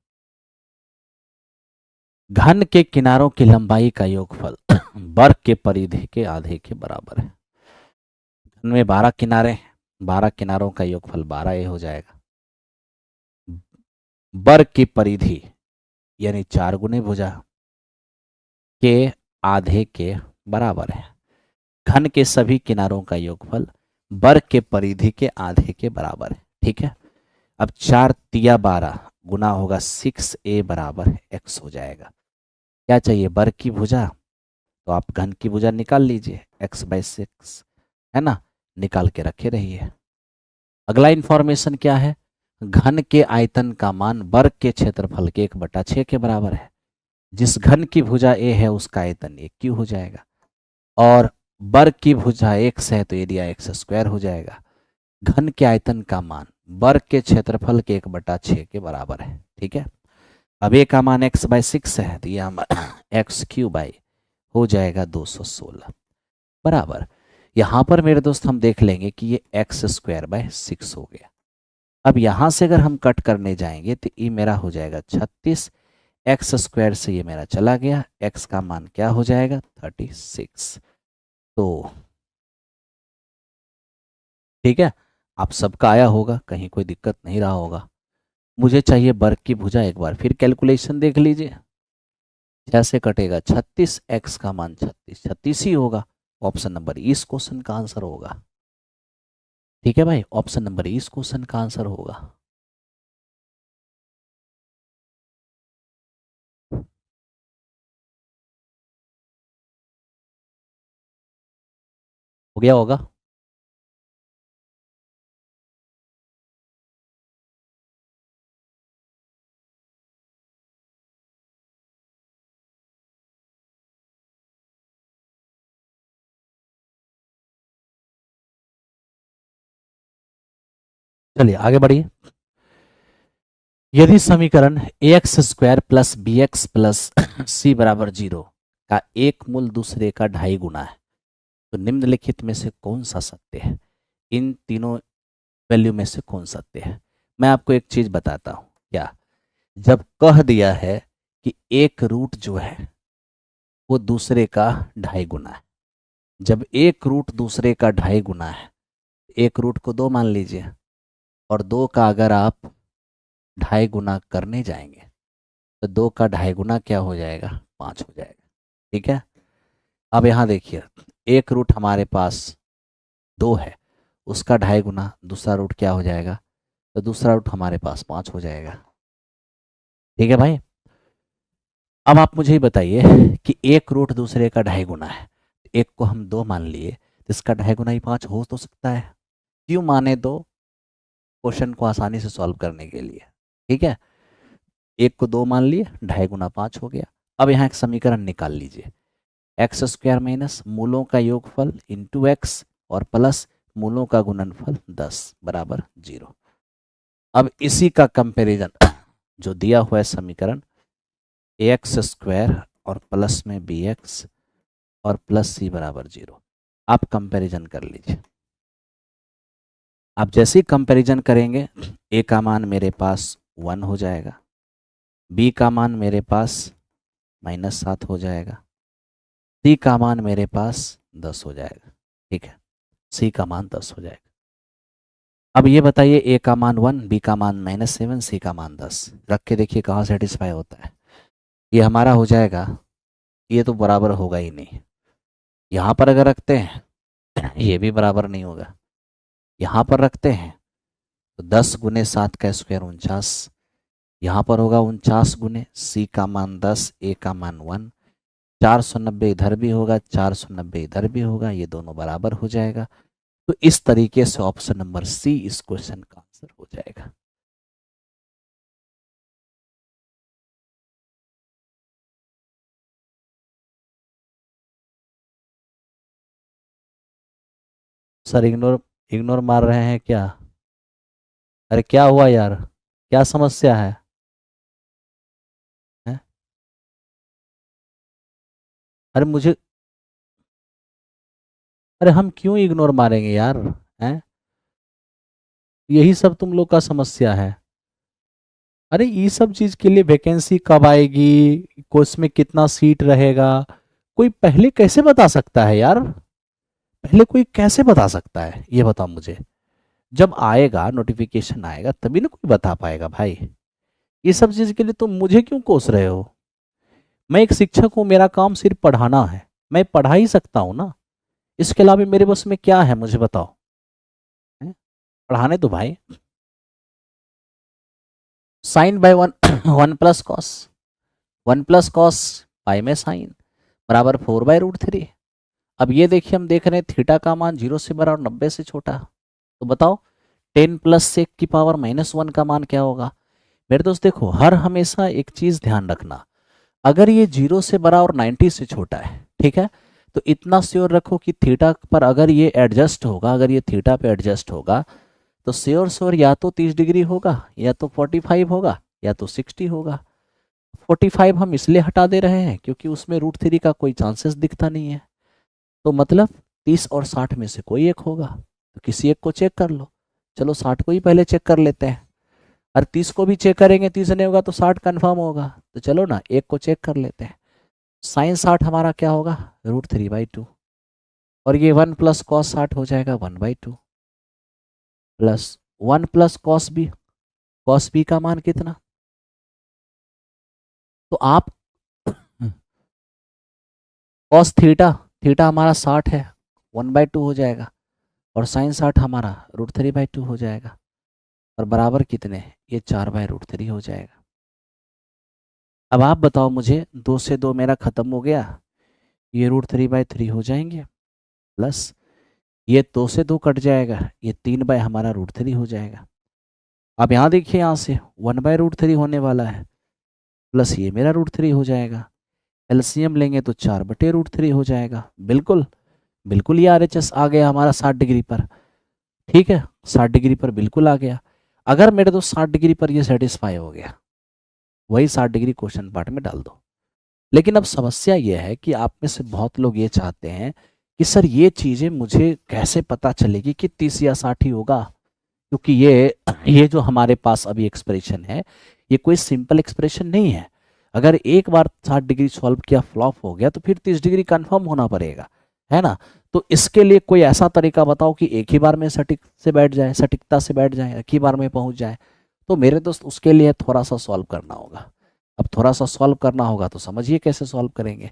घन के किनारों की लंबाई का योगफल वर्ग के परिधि के आधे के बराबर है। घन में 12 किनारे हैं, 12 किनारों का योगफल 12a हो जाएगा। वर्ग की परिधि यानी 4 गुने भुजा के आधे के बराबर है। घन के सभी किनारों का योगफल वर्ग के परिधि के आधे के बराबर है। ठीक है, अब 4 तिया 12 गुना होगा 6a बराबर x हो जाएगा। क्या चाहिए? वर्ग की भुजा, तो आप घन की भुजा निकाल लीजिए, x/6 है ना, निकाल के रखे रहिए। अगला इंफॉर्मेशन क्या है? घन के आयतन का मान वर्ग के क्षेत्रफल के 1/6 के बराबर है। जिस घन की भुजा a है उसका आयतन एक क्यू हो जाएगा, और वर्ग की भुजा x है तो एरिया x² हो जाएगा। घन के आयतन का मान वर्ग के क्षेत्रफल के 1/6 के बराबर है। ठीक है, अब a का मान x/6 है तो यह x³ हो जाएगा 216 बराबर। यहां पर मेरे दोस्त हम देख लेंगे कि ये x²/6 हो गया। अब यहां से अगर हम कट करने जाएंगे तो ये मेरा हो जाएगा 36, x² से ये मेरा चला गया, x का मान क्या हो जाएगा? 36। तो ठीक है, आप सबका आया होगा, कहीं कोई दिक्कत नहीं रहा होगा। मुझे चाहिए वर्ग की भुजा, एक बार फिर कैलकुलेशन देख लीजिए। कैसे कटेगा? 36, x का मान 36, 36 ही होगा। ऑप्शन नंबर ई इस क्वेश्चन का आंसर होगा। ठीक है भाई, ऑप्शन नंबर ई इस क्वेश्चन का आंसर होगा। हो गया होगा। चलिए आगे बढ़िए। यदि समीकरण ax² plus bx plus c बराबर 0 का एक मूल दूसरे का 2.5 गुना है, तो निम्नलिखित में से कौन सा सत्य है? इन तीनों वैल्यू में से कौन सत्य है? मैं आपको एक चीज बताता हूं। क्या? जब कह दिया है कि एक रूट जो है वो दूसरे का 2.5 गुना है, जब एक रूट दूसरे का 2.5 गुना है, एक रूट को 2 मान लीजिए, और 2 का अगर आप 2.5 गुना करने जाएंगे तो 2 का 2.5 गुना क्या हो जाएगा? 5 हो जाएगा। ठीक है, अब यहाँ देखिए, एक रूट हमारे पास 2 है, उसका 2.5 गुना दूसरा रूट क्या हो जाएगा? तो दूसरा रूट हमारे पास 5 हो जाएगा। ठीक है भाई, अब आप मुझे ही बताइए कि एक रूट दूसरे का 2.5 गुना है, एक को हम 2 मान लिए तो इसका 2.5 गुना ही 5 हो तो सकता है। क्यों माने? तो क्वेश्चन को आसानी से सॉल्व करने के लिए। ठीक है, एक को 2 मान लिए, 2.5 गुना 5 हो गया। अब यहाँ एक समीकरण निकाल लीजिए, x² माइनस मूलों का योगफल इंटू एक्स और प्लस मूलों का गुणनफल 10 बराबर 0। अब इसी का कंपैरिजन जो दिया हुआ है समीकरण ax² और प्लस में bx और प्लस c बराबर 0, आप कंपैरिजन कर लीजिए। आप जैसे ही कंपैरिजन करेंगे, a का मान मेरे पास 1 हो जाएगा, b का मान मेरे पास -7 हो जाएगा, c का मान मेरे पास 10 हो जाएगा। ठीक है, c का मान 10 हो जाएगा। अब ये बताइए, ए का मान 1, बी का मान -7, सी का मान 10, रख के देखिए कहाँ सेटिस्फाई होता है। ये हमारा हो जाएगा, ये तो बराबर होगा ही नहीं। यहाँ पर अगर रखते हैं ये भी बराबर नहीं होगा। यहाँ पर रखते हैं तो 10 × 7 का स्क्वायर 49, यहाँ पर होगा 49 सी का मान 10, ए का मान 1, 490 इधर भी होगा, 490 इधर भी होगा, ये दोनों बराबर हो जाएगा। तो इस तरीके से ऑप्शन नंबर सी इस क्वेश्चन का आंसर हो जाएगा। सर इग्नोर इग्नोर मार रहे हैं क्या? अरे क्या हुआ यार, क्या समस्या है? हैं? अरे मुझे, अरे हम क्यों इग्नोर मारेंगे यार? हैं? यही सब तुम लोग का समस्या है। अरे ये सब चीज के लिए वैकेंसी कब आएगी, कोर्स में कितना सीट रहेगा, कोई पहले कैसे बता सकता है यार? पहले कोई कैसे बता सकता है ये बताओ मुझे। जब आएगा नोटिफिकेशन आएगा तभी ना कोई बता पाएगा भाई। ये सब चीज के लिए तुम मुझे क्यों कोस रहे हो? मैं एक शिक्षक हूँ, मेरा काम सिर्फ पढ़ाना है, मैं पढ़ा ही सकता हूँ ना। इसके अलावा मेरे बस में क्या है मुझे बताओ? हैं? पढ़ाने दो भाई। Sine by one 1 + cos, 1 + cos pi में साइन बराबर 4/√3। अब ये देखिए, हम देख रहे हैं थीटा का मान 0 से बड़ा और 90 से छोटा। तो बताओ 10 + sec की पावर -1 का मान क्या होगा? मेरे दोस्त देखो, हर हमेशा एक चीज ध्यान रखना, अगर ये 0 से बड़ा और 90 से छोटा है, ठीक है, तो इतना श्योर रखो कि थीटा पर अगर ये एडजस्ट होगा, अगर ये थीटा पे एडजस्ट होगा तो श्योर श्योर या तो 30 डिग्री होगा, या तो 45 होगा, या तो 60 होगा। 45 हम इसलिए हटा दे रहे हैं क्योंकि उसमें √3 का कोई चांसेस दिखता नहीं है। तो मतलब 30 और 60 में से कोई एक होगा, तो किसी एक को चेक कर लो। चलो 60 को ही पहले चेक कर लेते हैं, और 30 को भी चेक करेंगे, 30 नहीं होगा तो 60 कंफर्म होगा। तो चलो ना एक को चेक कर लेते हैं। साइन 60 हमारा क्या होगा? √3/2। और ये 1 + cos 60 हो जाएगा 1/2, plus 1 + cos b। Cos B का मान कितना? तो आप कॉस थीटा, थीटा हमारा 60 है, 1/2 हो जाएगा, और साइन 60 हमारा √3/2 हो जाएगा, और बराबर कितने? ये 4/√3 हो जाएगा। अब आप बताओ मुझे, 2 से 2 मेरा खत्म हो गया, ये √3/3 हो जाएंगे, प्लस ये 2 से 2 कट जाएगा, ये 3 हमारा √3 हो जाएगा। अब यहाँ देखिए, यहाँ से 1/√3 होने वाला है, प्लस ये मेरा √3 हो जाएगा। एलसीएम लेंगे तो 4/√3 हो जाएगा। बिल्कुल बिल्कुल, ये आरएचएस आ गया हमारा 60 डिग्री पर। ठीक है, 60 डिग्री पर बिल्कुल आ गया। अगर मेरे दोस्त 60 डिग्री पर ये सेटिस्फाई हो गया, वही 60 डिग्री क्वेश्चन पार्ट में डाल दो। लेकिन अब समस्या ये है कि आप में से बहुत लोग ये चाहते हैं कि सर ये चीज़ें मुझे कैसे पता चलेगी कि 30 या 60 ही होगा, क्योंकि ये जो हमारे पास अभी एक्सप्रेशन है, ये कोई सिंपल एक्सप्रेशन नहीं है। अगर एक बार 60 डिग्री सॉल्व किया, फ्लॉप हो गया, तो फिर 30 डिग्री कंफर्म होना पड़ेगा, है ना? तो इसके लिए कोई ऐसा तरीका बताओ कि एक ही बार में सटीकता से बैठ जाए, एक ही बार में पहुंच जाए। तो मेरे दोस्त उसके लिए थोड़ा सा सॉल्व करना होगा। अब थोड़ा सा सॉल्व करना होगा तो समझिए कैसे सॉल्व करेंगे।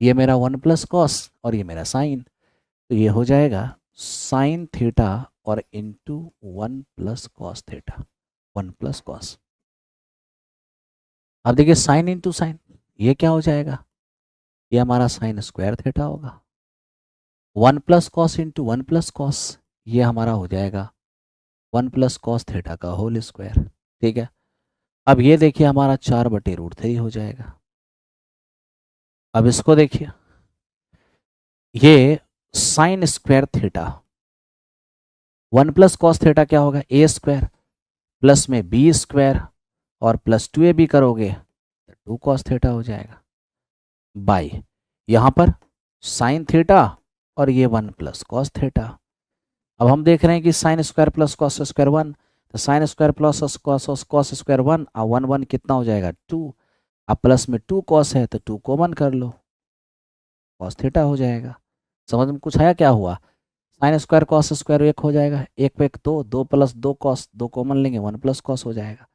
ये मेरा 1 + cos और ये मेरा साइन, तो ये हो जाएगा साइन थीटा और इंटू 1 + cos थीटा, 1 + cos। अब देखिए साइन इंटू साइन, ये क्या हो जाएगा? ये हमारा साइन स्क्वायर थीटा होगा। 1 + cos इंटू 1 + cos, ये हमारा हो जाएगा 1 + cos थीटा का होल स्क्वायर। ठीक है, अब ये देखिए हमारा 4/√3 हो जाएगा। अब इसको देखिए, ये sine square theta, 1 + cos theta क्या होगा? a² प्लस में b² और प्लस 2ab करोगे तो 2 cos थीटा हो जाएगा, बाई यहाँ पर साइन थीटा और ये 1 + cos थीटा। अब हम देख रहे हैं कि sine square plus cos square 1, तो sine square plus cos square 1 और 1 1 कितना हो जाएगा? 2। अब प्लस में 2 cos है तो 2 कॉमन कर लो, cos थीटा हो जाएगा। समझ में कुछ आया क्या हुआ? साइन स्क्वायर कॉस स्क्वायर 1 हो जाएगा, 1 पे 1 2, 2 प्लस 2 कॉस, 2 कॉमन लेंगे 1 प्लस कॉस हो जाएगा।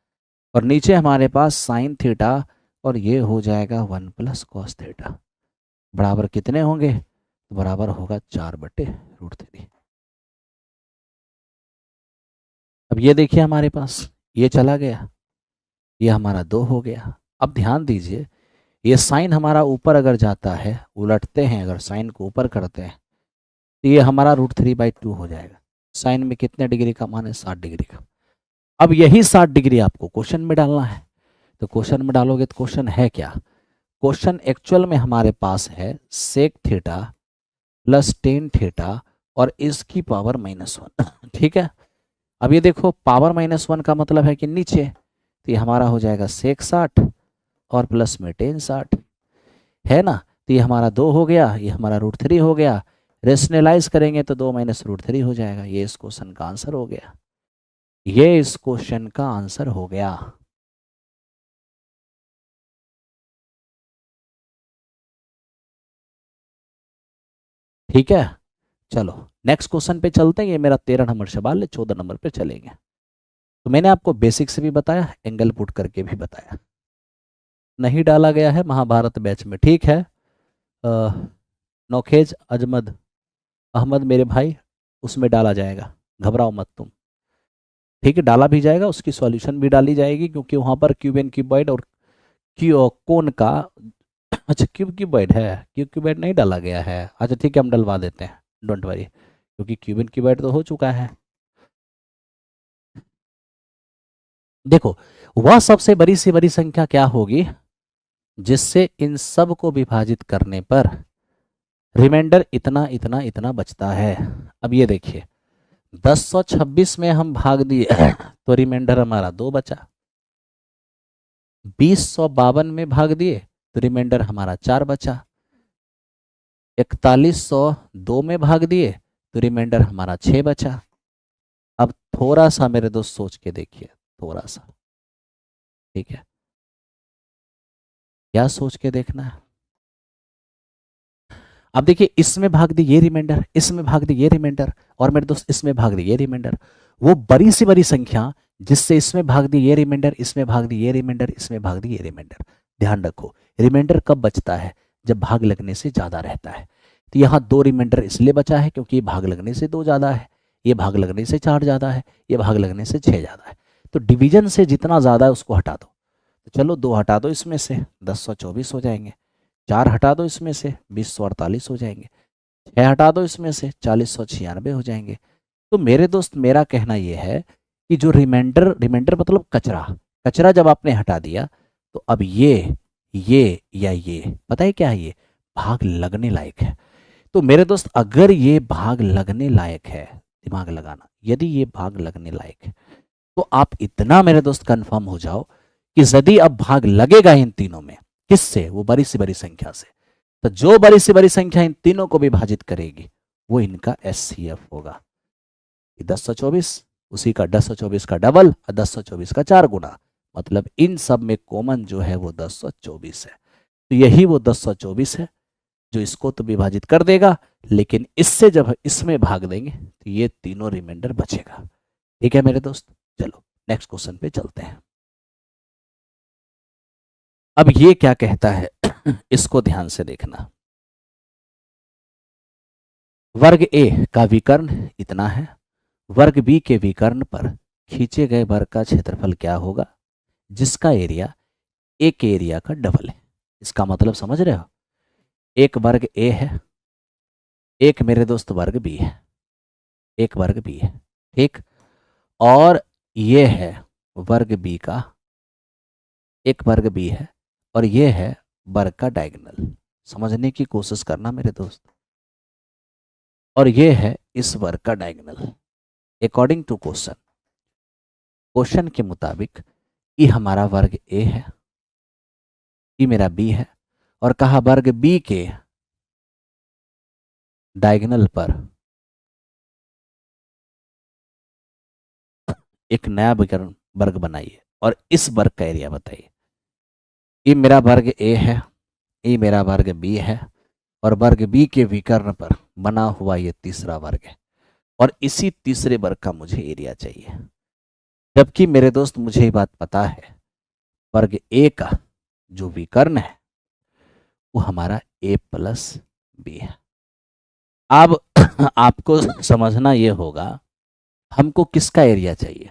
और नीचे हमारे पास साइन थीटा और ये हो जाएगा 1 प्लस कॉस थीटा, बराबर कितने होंगे, तो बराबर होगा 4/√3। अब ये देखिए हमारे पास ये चला गया, ये हमारा 2 हो गया। अब ध्यान दीजिए, ये साइन हमारा ऊपर अगर जाता है, उलटते हैं अगर साइन को ऊपर करते हैं, तो ये हमारा √3/2 हो जाएगा। साइन में कितने डिग्री का मान है, 60 डिग्री का। अब यही 60 डिग्री आपको क्वेश्चन में डालना है, तो क्वेश्चन में डालोगे तो क्वेश्चन है क्या, क्वेश्चन एक्चुअल में हमारे पास है sec theta plus ten theta और इसकी पावर -1। ठीक है, अब ये देखो पावर -1 का मतलब है कि नीचे, तो ये हमारा हो जाएगा सेक 60 और प्लस में टेन 60 है ना, तो ये हमारा 2 हो गया, ये हमारा √3 हो गया। रेशनलाइज करेंगे तो 2 - √3 हो जाएगा। ये इस क्वेश्चन का आंसर हो गया, ये इस क्वेश्चन का आंसर हो गया। ठीक है, चलो नेक्स्ट क्वेश्चन पे चलते हैं। ये मेरा 13 नंबर सवाल है, 14 नंबर पे चलेंगे। तो मैंने आपको बेसिक से भी बताया, एंगल पुट करके भी बताया, नहीं डाला गया है महाभारत बैच में, ठीक है। नौखेज अजमद अहमद मेरे भाई, उसमें डाला जाएगा, घबराओ मत तुम। ठीक है, डाला भी जाएगा, उसकी सॉल्यूशन भी डाली जाएगी, क्योंकि वहाँ पर क्यूब एंड क्यूबॉइड और कोन का अच्छा क्यूब क्यूबॉइड है, क्यूब क्यूबॉइड नहीं डाला गया है। अच्छा ठीक है, हम डलवा देते हैं, डोंट वरी, क्योंकि क्यूब एंड क्यूबॉइड तो हो चुका है। देखो, वह सबसे बड़ी से बड़ी संख्या क्या होगी जिससे इन सब को विभाजित करने पर रिमाइंडर इतना इतना इतना बचता है। अब ये देखिए, 1026 में हम भाग दिए तो रिमाइंडर हमारा 2 बचा। 2052 में भाग दिए तो रिमाइंडर हमारा 4 बचा। 4102 में भाग दिए तो रिमाइंडर हमारा 6 बचा। अब थोड़ा सा मेरे दोस्त सोच के देखिए, थोड़ा सा, ठीक है, क्या सोच के देखना है। अब देखिए, इसमें भाग दी ये रिमाइंडर, इसमें भाग दी ये रिमाइंडर, और मेरे दोस्त इसमें भाग दी ये रिमाइंडर। वो बड़ी से बड़ी संख्या जिससे इसमें भाग दी ये रिमाइंडर, इसमें भाग दी ये रिमाइंडर, इसमें भाग दी ये रिमाइंडर। ध्यान रखो, रिमाइंडर कब बचता है, जब भाग लगने से ज्यादा रहता है। तो यहाँ 2 रिमाइंडर इसलिए बचा है क्योंकि ये भाग लगने से 2 ज्यादा है, ये भाग लगने से 4 ज्यादा है, ये भाग लगने से 6 ज्यादा है। तो डिवीजन से जितना ज्यादा है उसको हटा दो। तो चलो 2 हटा दो इसमें से, 1024 हो जाएंगे। 4 हटा दो इसमें से, 2048 हो जाएंगे। 6 हटा दो इसमें से, 4096 हो जाएंगे। तो मेरे दोस्त, मेरा कहना यह है कि जो रिमाइंडर, रिमाइंडर मतलब कचरा, कचरा जब आपने हटा दिया तो अब ये या ये पता है क्या है, ये भाग लगने लायक है। तो मेरे दोस्त, अगर ये भाग लगने लायक है, दिमाग लगाना, यदि ये भाग लगने लायक है, तो आप इतना मेरे दोस्त कंफर्म हो जाओ कि यदि अब भाग लगेगा इन तीनों में, किससे, वो बड़ी से बड़ी संख्या से, तो जो बड़ी से बड़ी संख्या इन तीनों को विभाजित करेगी वो इनका एचसीएफ होगा। 1024, उसी का 1024 का डबल और 1024 का 4 गुना, मतलब इन सब में कॉमन जो है वो 1024 है। तो यही वो 1024 है जो इसको तो विभाजित कर देगा, लेकिन इससे जब इसमें भाग देंगे तो ये तीनों रिमाइंडर बचेगा। ठीक है मेरे दोस्त, चलो नेक्स्ट क्वेश्चन पे चलते हैं। अब ये क्या कहता है इसको ध्यान से देखना। वर्ग ए का विकर्ण इतना है, वर्ग बी के विकर्ण पर खींचे गए वर्ग का क्षेत्रफल क्या होगा जिसका एरिया ए के एरिया का डबल है। इसका मतलब समझ रहे हो, एक वर्ग ए है, एक मेरे दोस्त वर्ग बी है, एक वर्ग बी है, ठीक, और ये है वर्ग बी का, एक वर्ग बी है, और ये है वर्ग का डायगोनल। समझने की कोशिश करना मेरे दोस्त, और ये है इस वर्ग का diagonal. According to question, question के मुताबिक ये हमारा वर्ग ए है, ये मेरा बी है, और कहा वर्ग बी के डायगोनल पर एक नया विकर्ण वर्ग बनाइए और इस वर्ग का एरिया बताइए। ये मेरा वर्ग ए है, ये मेरा वर्ग बी है, और वर्ग बी के विकर्ण पर बना हुआ ये तीसरा वर्ग है। और इसी तीसरे वर्ग का मुझे एरिया चाहिए। जबकि मेरे दोस्त मुझे ये बात पता है, वर्ग ए का जो विकर्ण है वो हमारा ए प्लस बी है। अब आपको समझना ये होगा, हमको किसका एरिया चाहिए?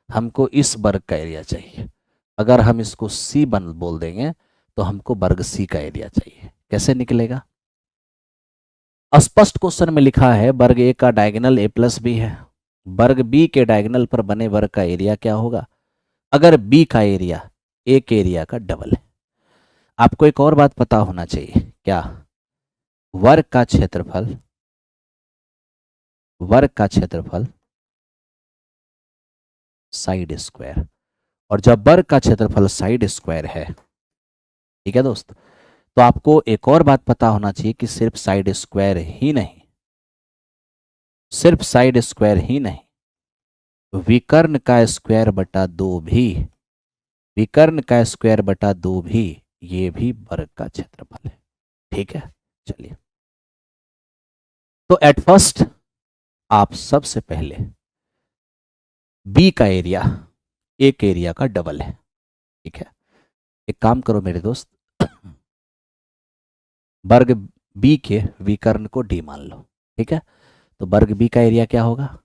हमको इस वर्ग का एरिया चाहिए। अगर हम इसको सी बन बोल देंगे तो हमको वर्ग सी का एरिया चाहिए। कैसे निकलेगा? स्पष्ट क्वेश्चन में लिखा है वर्ग ए का डायगोनल ए प्लस बी है। वर्ग बी के डायगोनल पर बने वर्ग का एरिया क्या होगा? अगर बी का एरिया ए के एरिया का डबल है। आपको एक और बात पता होना चाहिए, क्या? वर्ग का क्षेत्रफल, वर्ग का क्षेत्रफल साइड स्क्वायर, और जब वर्ग का क्षेत्रफल साइड स्क्वायर है, ठीक है दोस्त, तो आपको एक और बात पता होना चाहिए कि सिर्फ साइड स्क्वायर ही नहीं, सिर्फ साइड स्क्वायर ही नहीं, विकर्ण का स्क्वायर बटा दो भी, विकर्ण का स्क्वायर बटा दो भी, ये भी वर्ग का क्षेत्रफल है। ठीक है, चलिए। तो एट फर्स्ट आप सबसे पहले बी का एरिया ए के एरिया का डबल है। ठीक है, एक काम करो मेरे दोस्त, वर्ग बी के विकर्ण को डी मान लो। ठीक है, तो वर्ग बी का एरिया क्या होगा?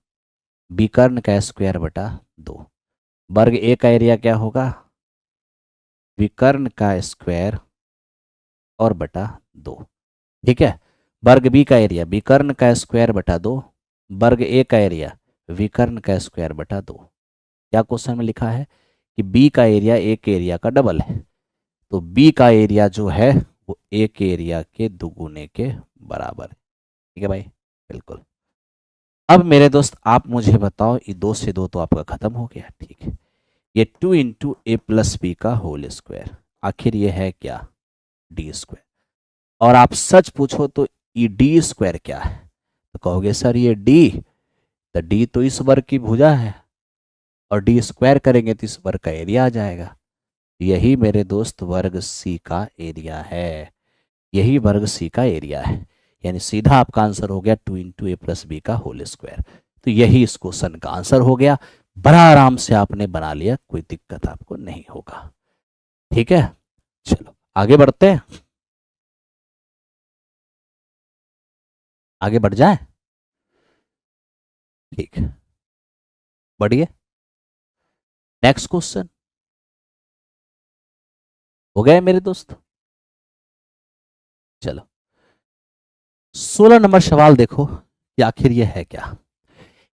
विकर्ण का स्क्वायर बटा दो। वर्ग ए का एरिया क्या होगा? विकर्ण का स्क्वायर और बटा दो। ठीक है, वर्ग बी का एरिया विकर्ण का स्क्वायर बटा दो, वर्ग ए का एरिया विकर्ण का स्क्वायर बटा दो। क्या क्वेश्चन में लिखा है कि बी का एरिया ए के एरिया का डबल है, तो बी का एरिया जो है वो ए के एरिया के दुगुने के बराबर है। ठीक है भाई, बिल्कुल। अब मेरे दोस्त आप मुझे बताओ, ये दो से दो तो आपका खत्म हो गया। ठीक है, ये 2 इंटू ए प्लस बी का होल स्क्वायर, आखिर ये है क्या? D square. और आप सच पूछो तो ये डी स्क्वायर क्या है? तो कहोगे सर ये डी, तो डी तो इस वर्ग की भुजा है, और डी स्क्वायर करेंगे तो इस वर्ग का एरिया आ जाएगा। यही मेरे दोस्त वर्ग सी का एरिया है, यही वर्ग सी का एरिया है। यानी सीधा आपका आंसर हो गया 2 इंटू ए प्लस बी का होल स्क्वायर। तो यही इस क्वेश्चन का आंसर हो गया। बड़ा आराम से आपने बना लिया, कोई दिक्कत आपको नहीं होगा। ठीक है, चलो आगे बढ़ते हैं, आगे बढ़ जाए। ठीक है, बढ़िए। नेक्स्ट क्वेश्चन हो गए मेरे दोस्त। चलो 16 नंबर सवाल देखो कि आखिर यह है क्या। कह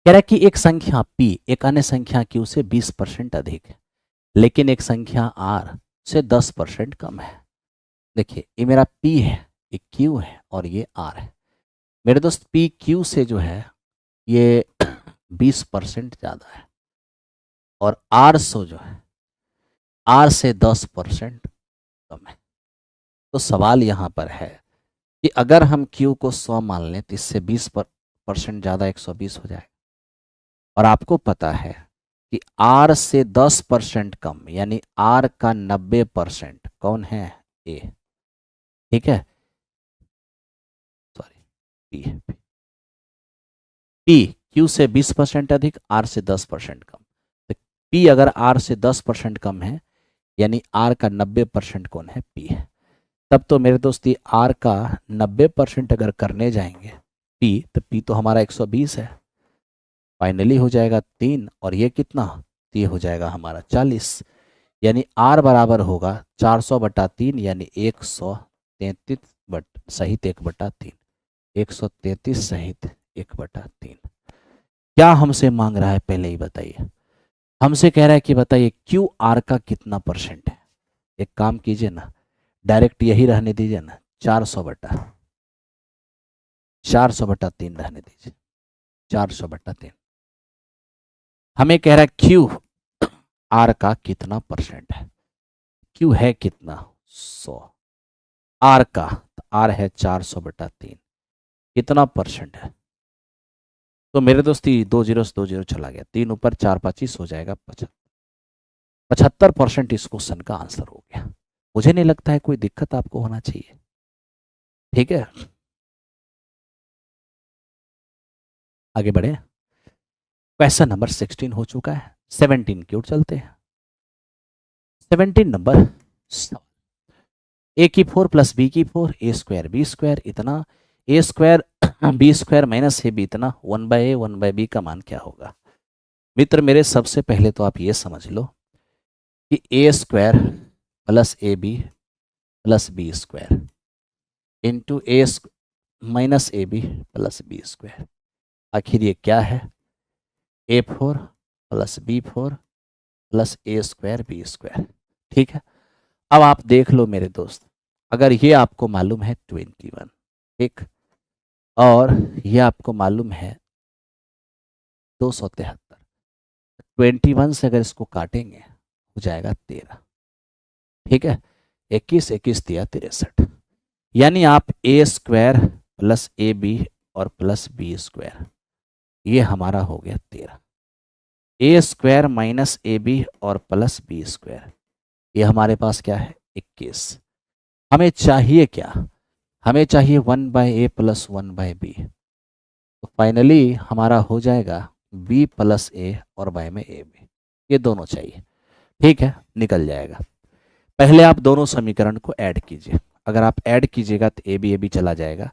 रहा है कि एक संख्या p एक अन्य संख्या q से 20% अधिक है, लेकिन एक संख्या r से 10% कम है। देखिए ये मेरा p है, ये q है और ये r है। मेरे दोस्त p q से जो है ये 20% ज़्यादा है, और r सो जो है r से 10% कम है। तो सवाल यहाँ पर है कि अगर हम q को 100 मान लें तो इससे 20% ज़्यादा 120 हो जाएगा। और आपको पता है कि r से 10% कम यानी r का 90% कौन है? a। ठीक है, सॉरी p है, p q से 20% अधिक, r से 10% कम। तो p अगर r से 10% कम है यानी r का 90% कौन है? p है। तब तो मेरे दोस्त ये r का 90% अगर करने जाएंगे p, तो p तो हमारा 120 है, फाइनली हो जाएगा 3, और ये कितना? तो ये हो जाएगा हमारा 40। यानी r बराबर होगा 400 बटा 3 यानी 133 सहित 1/3, 133 सहित 1/3। क्या हमसे मांग रहा है पहले ही बताइए? हमसे कह रहा है कि बताइए क्यू आर का कितना परसेंट है। एक काम कीजिए ना, डायरेक्ट यही रहने दीजिए ना, 400/3 रहने दीजिए, 400/3। हमें कह रहा है क्यू आर का कितना परसेंट है। क्यू है कितना? 100। आर का, आर है 400/3, कितना परसेंट है? तो मेरे दोस्ती 2 0 से 2 0 चला गया, 3 ऊपर 4 25 हो जाएगा 75% इस क्वेश्चन का आंसर हो गया। मुझे नहीं लगता है कोई दिक्कत आपको होना चाहिए। ठीक है, आगे बढ़े। क्वेश्चन नंबर 16 हो चुका है। 17 की ओर चलते हैं। 17 नंबर ए की 4 प्लस बी की 4 ए स्क्वायर बी स्क्वायर इतना, A square B square minus A B इतना, 1/a 1/b का मान क्या होगा। मित्र मेरे, सबसे पहले तो आप ये समझ लो कि A square plus A B plus B square into A minus A B plus B square, आखिर ये क्या है। A4 plus B4 plus A square B square. ठीक है, अब आप देख लो मेरे दोस्त, अगर ये आपको मालूम है 21, ठीक, और ये आपको मालूम है 273, 21 से अगर इसको काटेंगे हो जाएगा 13। ठीक है, 21 21 दिया 63, यानी आप ए स्क्वायर प्लस ए बी और प्लस बी स्क्वायर, ये हमारा हो गया 13। ए स्क्वायर माइनस ए बी और प्लस बी स्क्वायर, ये हमारे पास क्या है 21। हमें चाहिए क्या, हमें चाहिए 1/a प्लस 1/b। तो फाइनली हमारा हो जाएगा b प्लस a और y में a b, ये दोनों चाहिए। ठीक है, निकल जाएगा। पहले आप दोनों समीकरण को ऐड कीजिए, अगर आप ऐड कीजिएगा तो a b चला जाएगा,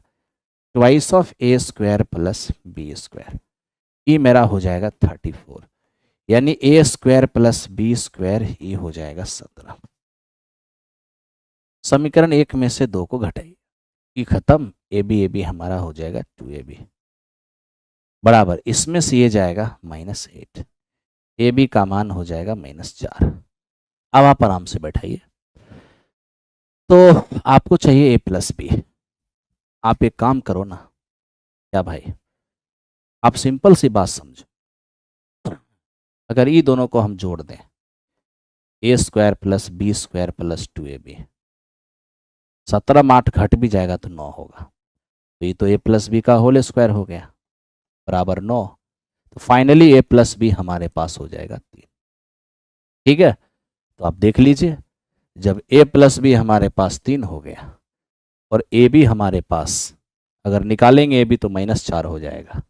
twice of A square plus B square, ये मेरा हो जाएगा 34, यानी A square plus B square ये हो जाएगा 17। समीकरण 1 में से 2 को घटाइए, ये खत्म, ए बी हमारा हो जाएगा 2ab बराबर, इसमें से ये जाएगा -8, ए बी का मान हो जाएगा -4। अब आप आराम से बैठाइए। तो आपको चाहिए a प्लस बी, आप एक काम करो ना, क्या भाई, आप सिंपल सी बात समझो, अगर ये दोनों को हम जोड़ दें, A square plus B square plus 2ab, 17 में 8 घट भी जाएगा तो 9 होगा, तो ये तो a प्लस बी का होल स्क्वायर हो गया बराबर 9। तो फाइनली a प्लस बी हमारे पास हो जाएगा 3। ठीक है, तो आप देख लीजिए, जब a प्लस बी हमारे पास 3 हो गया और ए बी हमारे पास, अगर निकालेंगे ए बी तो -4 हो जाएगा,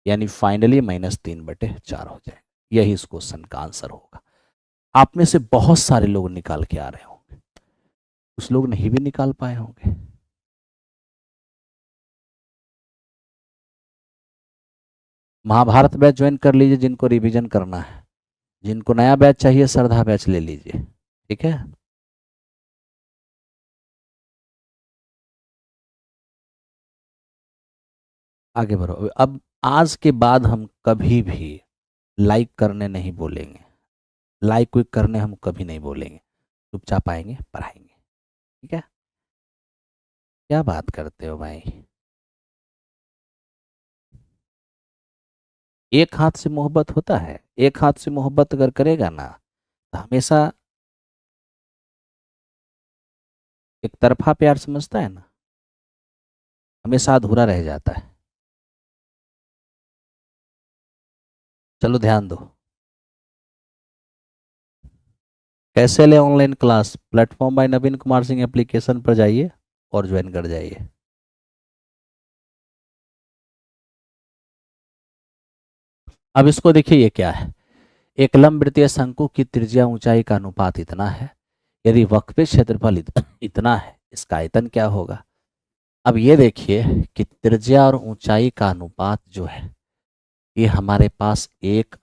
यानी फाइनली -3/4 हो जाएगा। यही इस क्वेश्चन का आंसर होगा। आप में से बहुत सारे लोग निकाल के आ रहे होंगे, कुछ लोग नहीं भी निकाल पाए होंगे। महाभारत बैच ज्वाइन कर लीजिए जिनको रिवीजन करना है, जिनको नया बैच चाहिए श्रद्धा बैच ले लीजिए। ठीक है, आगे बढ़ो। अब आज के बाद हम कभी भी लाइक करने नहीं बोलेंगे, लाइक क्विक करने हम कभी नहीं बोलेंगे, चुपचाप आएंगे पढ़ाएंगे। ठीक है, क्या बात करते हो भाई, एक हाथ से मोहब्बत होता है, एक हाथ से मोहब्बत अगर करेगा ना तो हमेशा एक तरफा प्यार समझता है ना, हमेशा अधूरा रह जाता है। चलो ध्यान दो, कैसे ले ऑनलाइन क्लास, प्लेटफॉर्म बाय नवीन कुमार सिंह एप्लीकेशन पर जाइए और ज्वाइन कर जाइए। अब इसको देखिए, ये क्या है, एक लंबवृत्तीय शंकु की त्रिज्या ऊंचाई का अनुपात इतना है, यदि वक्र क्षेत्रफल इतना है, इसका आयतन क्या होगा। अब ये देखिए कि त्रिज्या और ऊंचाई का अनुपात जो है ये हमारे पास 1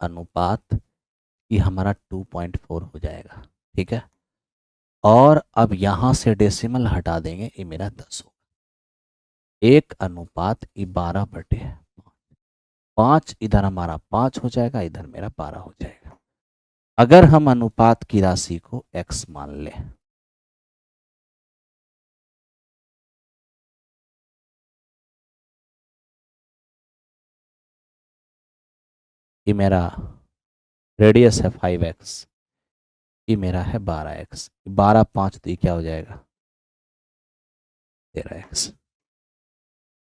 ये हमारा 2.4 हो जाएगा। ठीक है, और अब यहां से डेसिमल हटा देंगे, ये मेरा 10 होगा। 1:12/5, इधर हमारा 5 हो जाएगा, इधर मेरा 12 हो जाएगा, अगर हम अनुपात की राशि को x मान लें। ये मेरा रेडियस है 5x, ये मेरा है 12x, 12 5 तो ये क्या हो जाएगा 13x।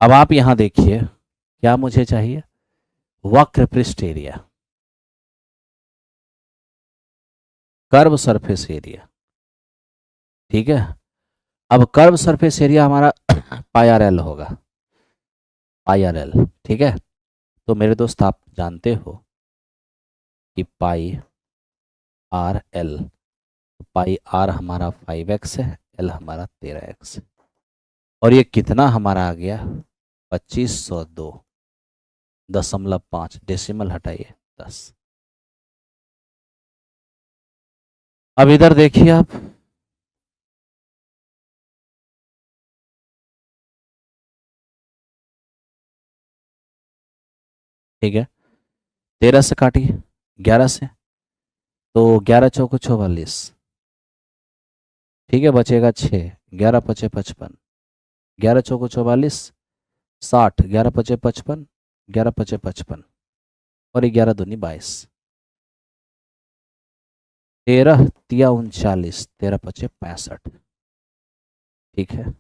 अब आप यहां देखिए, क्या मुझे चाहिए, वक्र पृष्ठ एरिया, कर्व सरफेस एरिया। ठीक है, अब कर्व सरफेस एरिया हमारा πRL होगा, πRL। ठीक है, तो मेरे दोस्त आप जानते हो कि पाई आर एल, पाई आर हमारा 5x है, एल हमारा 13x, और ये कितना हमारा आ गया 2502.5, डेसिमल हटाइए 10। अब इधर देखिए आप, ठीक है, 13 से काटिए 11 से, तो 11 चौको 44, ठीक है, बचेगा 6, 11 पचे 55, 11 चौको 44, 60, 11 पचे 55, 11 पचे 55, और 11 दूनी 22, 13 तिया 39, 13 पचे 65, ठीक है।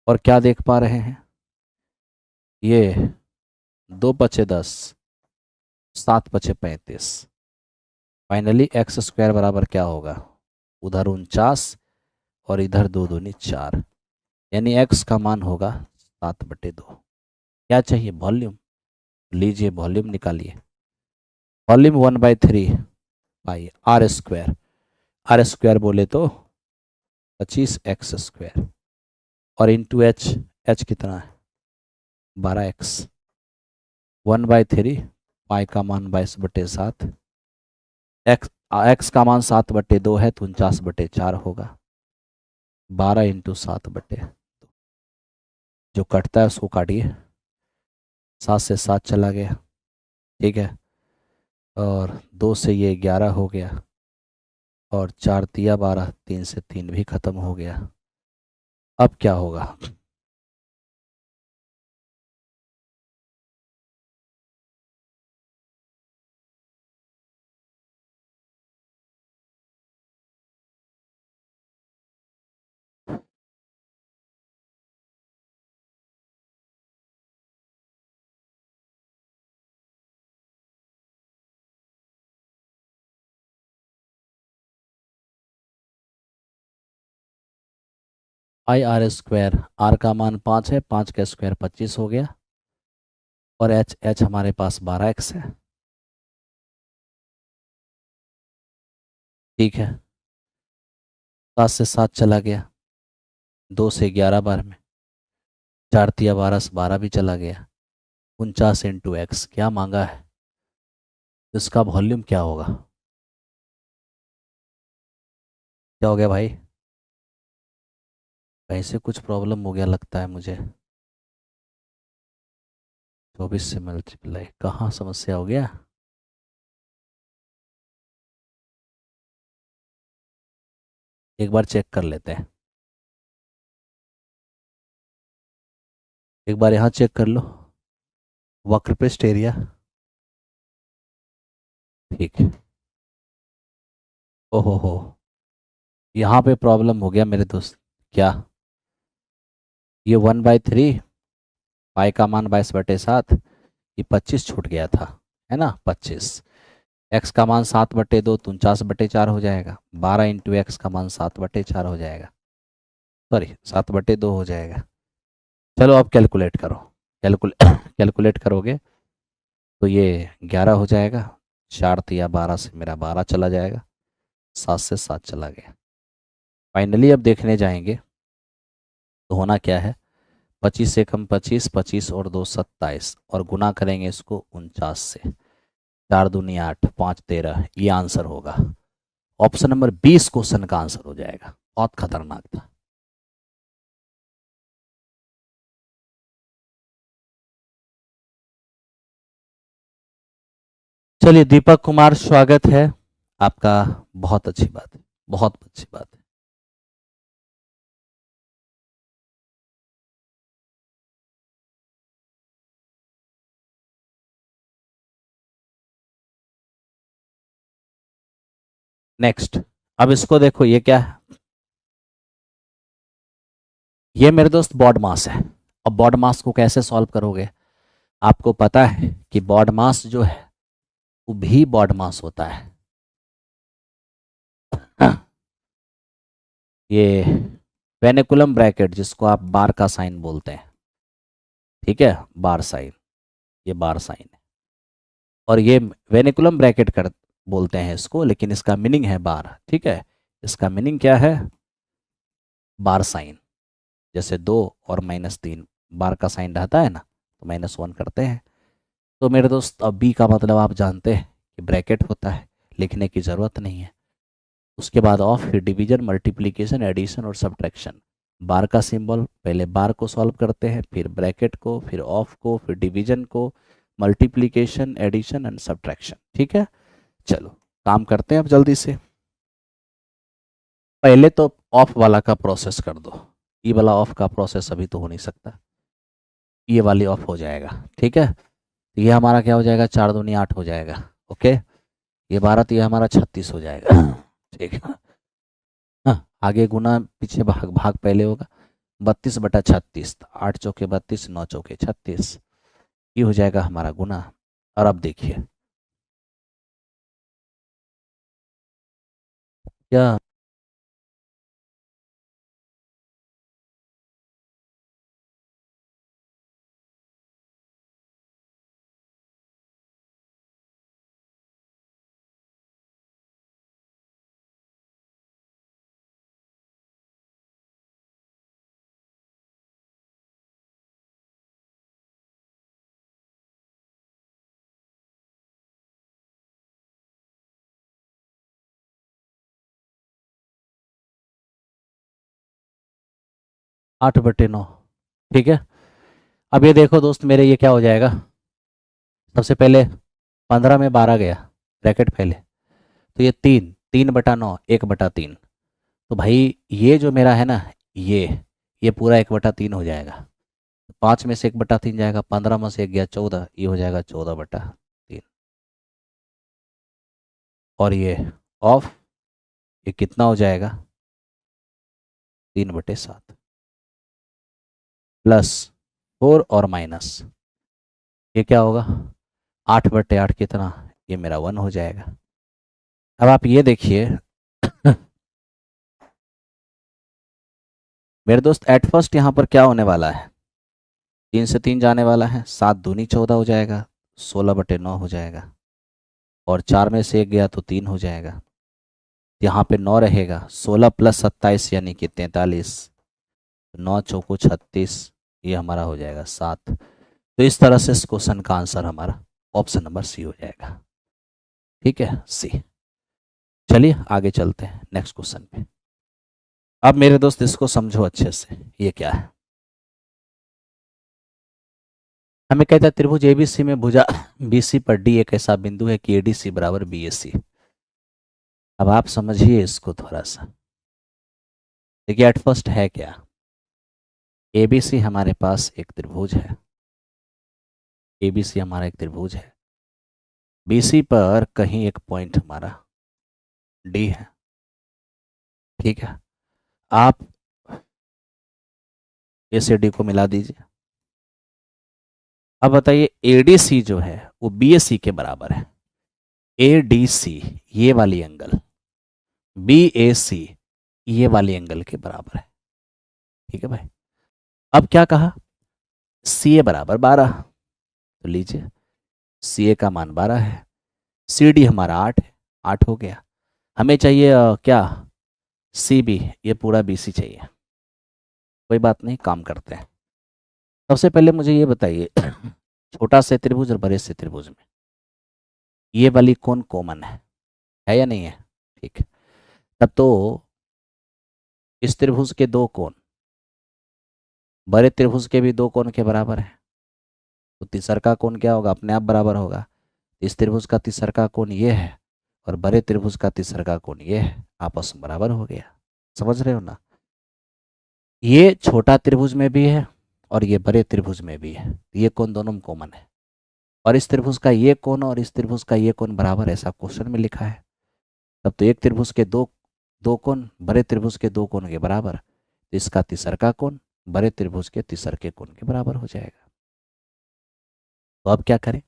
और क्या देख पा रहे हैं, ये 2 पचे 10, 7 पचे 35, फाइनली एक्स स्क्वायर बराबर क्या होगा, उधर 49 और इधर 2 दूनी 4, यानी एक्स का मान होगा 7/2। क्या चाहिए, वॉल्यूम, लीजिए वॉल्यूम निकालिए, volume 1/3 pi R square, R square बोले तो 25x स्क्वायर, और इंटू एच, एच कितना है 12x, 1/3 पाई का मान 22/7, एक्स का मान 7/2 है तो 49/4 होगा, 12 इंटू 7/2, जो कटता है उसको काटिए, 7 से 7 चला गया, ठीक है, और 2 से ये 11 हो गया, और 4 तिया 12, 3 से 3 भी खत्म हो गया। अब क्या होगा, आई आर स्क्वायर, आर का मान 5 है, 5 का स्क्वायर 25 हो गया, और एच, एच हमारे पास 12x है, ठीक है, 7 से 7 चला गया, 2 से 11 बार में, 4 तिया 12 से 12 भी चला गया, 49 इंटू एक्स क्या मांगा है, तो इसका वॉल्यूम क्या होगा, क्या हो गया भाई, कहीं से कुछ प्रॉब्लम हो गया लगता है मुझे, 24 से मल्टीप्लाई, कहाँ समस्या हो गया, एक बार चेक कर लेते हैं, एक बार यहाँ चेक कर लो, वक्रपृष्ठ एरिया, ठीक है, ओहो हो, यहाँ पे प्रॉब्लम हो गया मेरे दोस्त, क्या, ये 1/3 पाई का मान 22/7, ये 25 छूट गया था, है ना 25, एक्स का मान 7/2 तो 49/4 हो जाएगा, 12 इंटू एक्स का मान 7/4 हो जाएगा, सॉरी 7/2 हो जाएगा। चलो अब कैलकुलेट करो, कैलकुलेट करोगे तो ये 11 हो जाएगा, 4 तिया 12 से मेरा 12 चला जाएगा, 7 से 7 चला गया, फाइनली अब देखने जाएंगे तो होना क्या है, 25 से कम 25, 25 और 2 27, और गुना करेंगे इसको 49 से, 4 दूनी 8, 5 13, ये आंसर होगा, ऑप्शन नंबर 20 क्वेश्चन का आंसर हो जाएगा, बहुत खतरनाक था। चलिए दीपक कुमार, स्वागत है आपका, बहुत अच्छी बात है, बहुत अच्छी बात है। नेक्स्ट, अब इसको देखो, ये क्या है, ये मेरे दोस्त बॉड मास है। अब बॉड मास को कैसे सॉल्व करोगे, आपको पता है कि बॉड मास जो है वो भी बॉड मास होता है, ये पेनिकुलम ब्रैकेट जिसको आप बार का साइन बोलते हैं, ठीक है, बार साइन, ये बार साइन है, और ये वेनिकुलम ब्रैकेट कर बोलते हैं इसको, लेकिन इसका मीनिंग है बार। ठीक है, इसका मीनिंग क्या है? बार साइन। जैसे 2 और -3 बार का साइन रहता है ना, तो -1 करते हैं। तो मेरे दोस्त अब बी का मतलब आप जानते हैं कि ब्रैकेट होता है, लिखने की ज़रूरत नहीं है। उसके बाद ऑफ, फिर डिवीजन, मल्टीप्लिकेशन, एडिशन और सब्ट्रैक्शन। बार का सिंबल, पहले बार को सॉल्व करते हैं, फिर ब्रैकेट को, फिर ऑफ को, फिर डिवीजन को, मल्टीप्लिकेशन, एडिशन एंड सब्ट्रैक्शन। ठीक है, चलो काम करते हैं अब जल्दी से। पहले तो ऑफ वाला का प्रोसेस कर दो। ये वाला ऑफ का प्रोसेस अभी तो हो नहीं सकता, ये वाली ऑफ हो जाएगा। ठीक है, तो ये हमारा क्या हो जाएगा? 4 दूनी 8 हो जाएगा। ओके, ये 12, तो ये हमारा 36 हो जाएगा। ठीक है, हाँ, आगे गुना पीछे भाग, भाग पहले होगा। 32/36, 8 चौके 32, 9 चौके 36, ये हो जाएगा हमारा गुना। और अब देखिए क्या, 8/9। ठीक है, अब ये देखो दोस्त मेरे, ये क्या हो जाएगा? सबसे पहले 15 में 12 गया, ब्रैकेट पहले, तो ये 3/9, 1/3। तो भाई ये जो मेरा है ना, ये पूरा 1/3 हो जाएगा। 5 में से 1/3 जाएगा, 15 में से 1 गया 14, ये हो जाएगा 14/3। और ये ऑफ, ये कितना हो जाएगा? 3/7 प्लस 4 और माइनस, ये क्या होगा? 8/8 कितना? ये मेरा 1 हो जाएगा। अब आप ये देखिए मेरे दोस्त, एट फर्स्ट यहाँ पर क्या होने वाला है? 3 से 3 जाने वाला है, 7 दूनी 14 हो जाएगा, 16/9 हो जाएगा। और 4 में से 1 गया तो 3 हो जाएगा। यहाँ पे 9 रहेगा, 16 + 27 यानी कि 43, 9 चौको 36, ये हमारा हो जाएगा 7। तो इस तरह से इस क्वेश्चन का आंसर हमारा ऑप्शन नंबर सी हो जाएगा। ठीक है, सी। चलिए आगे चलते हैं नेक्स्ट क्वेश्चन पे। अब मेरे दोस्त इसको समझो अच्छे से, ये क्या है? हमें कहता है त्रिभुज एबीसी में भुजा बीसी पर डी एक ऐसा बिंदु है कि एडीसी बराबर बीएसी। अब आप समझिए इसको थोड़ा सा। देखिए एट फर्स्ट है क्या? एबीसी हमारे पास एक त्रिभुज है, एबीसी हमारा एक त्रिभुज है। बीसी पर कहीं एक पॉइंट हमारा डी है। ठीक है, आप ए से डी को मिला दीजिए। अब बताइए एडीसी जो है वो बीएसी के बराबर है। एडीसी ये वाली एंगल, बीएसी ये वाली एंगल के बराबर है। ठीक है भाई, अब क्या कहा? सी ए बराबर 12, तो लीजिए सी ए का मान 12 है, सी डी हमारा 8 है, 8 हो गया। हमें चाहिए क्या? सी बी, ये पूरा बी सी चाहिए। कोई बात नहीं, काम करते हैं। सबसे पहले मुझे ये बताइए छोटा से त्रिभुज और बड़े से त्रिभुज में ये वाली कौन कॉमन है या नहीं है? ठीक है, तब तो इस त्रिभुज के दो कोण बड़े त्रिभुज के भी दो कोण के बराबर है, तो तीसरा कोण क्या होगा? अपने आप बराबर होगा। इस त्रिभुज का तीसरा कोण ये है और बड़े त्रिभुज का तीसरा कोण ये है, आपस में बराबर हो गया। समझ रहे हो ना? ये छोटा त्रिभुज में भी है और ये बड़े त्रिभुज में भी है, ये कोण दोनों में कॉमन है। और इस त्रिभुज का ये कोण और इस त्रिभुज का ये कोण बराबर, ऐसा क्वेश्चन में लिखा है। तब तो एक त्रिभुज के दो दो कोण बड़े त्रिभुज के दो कोण के बराबर, तो इसका तीसरा कोण बड़े त्रिभुज के तीसरे कोण के बराबर हो जाएगा। तो अब क्या करें?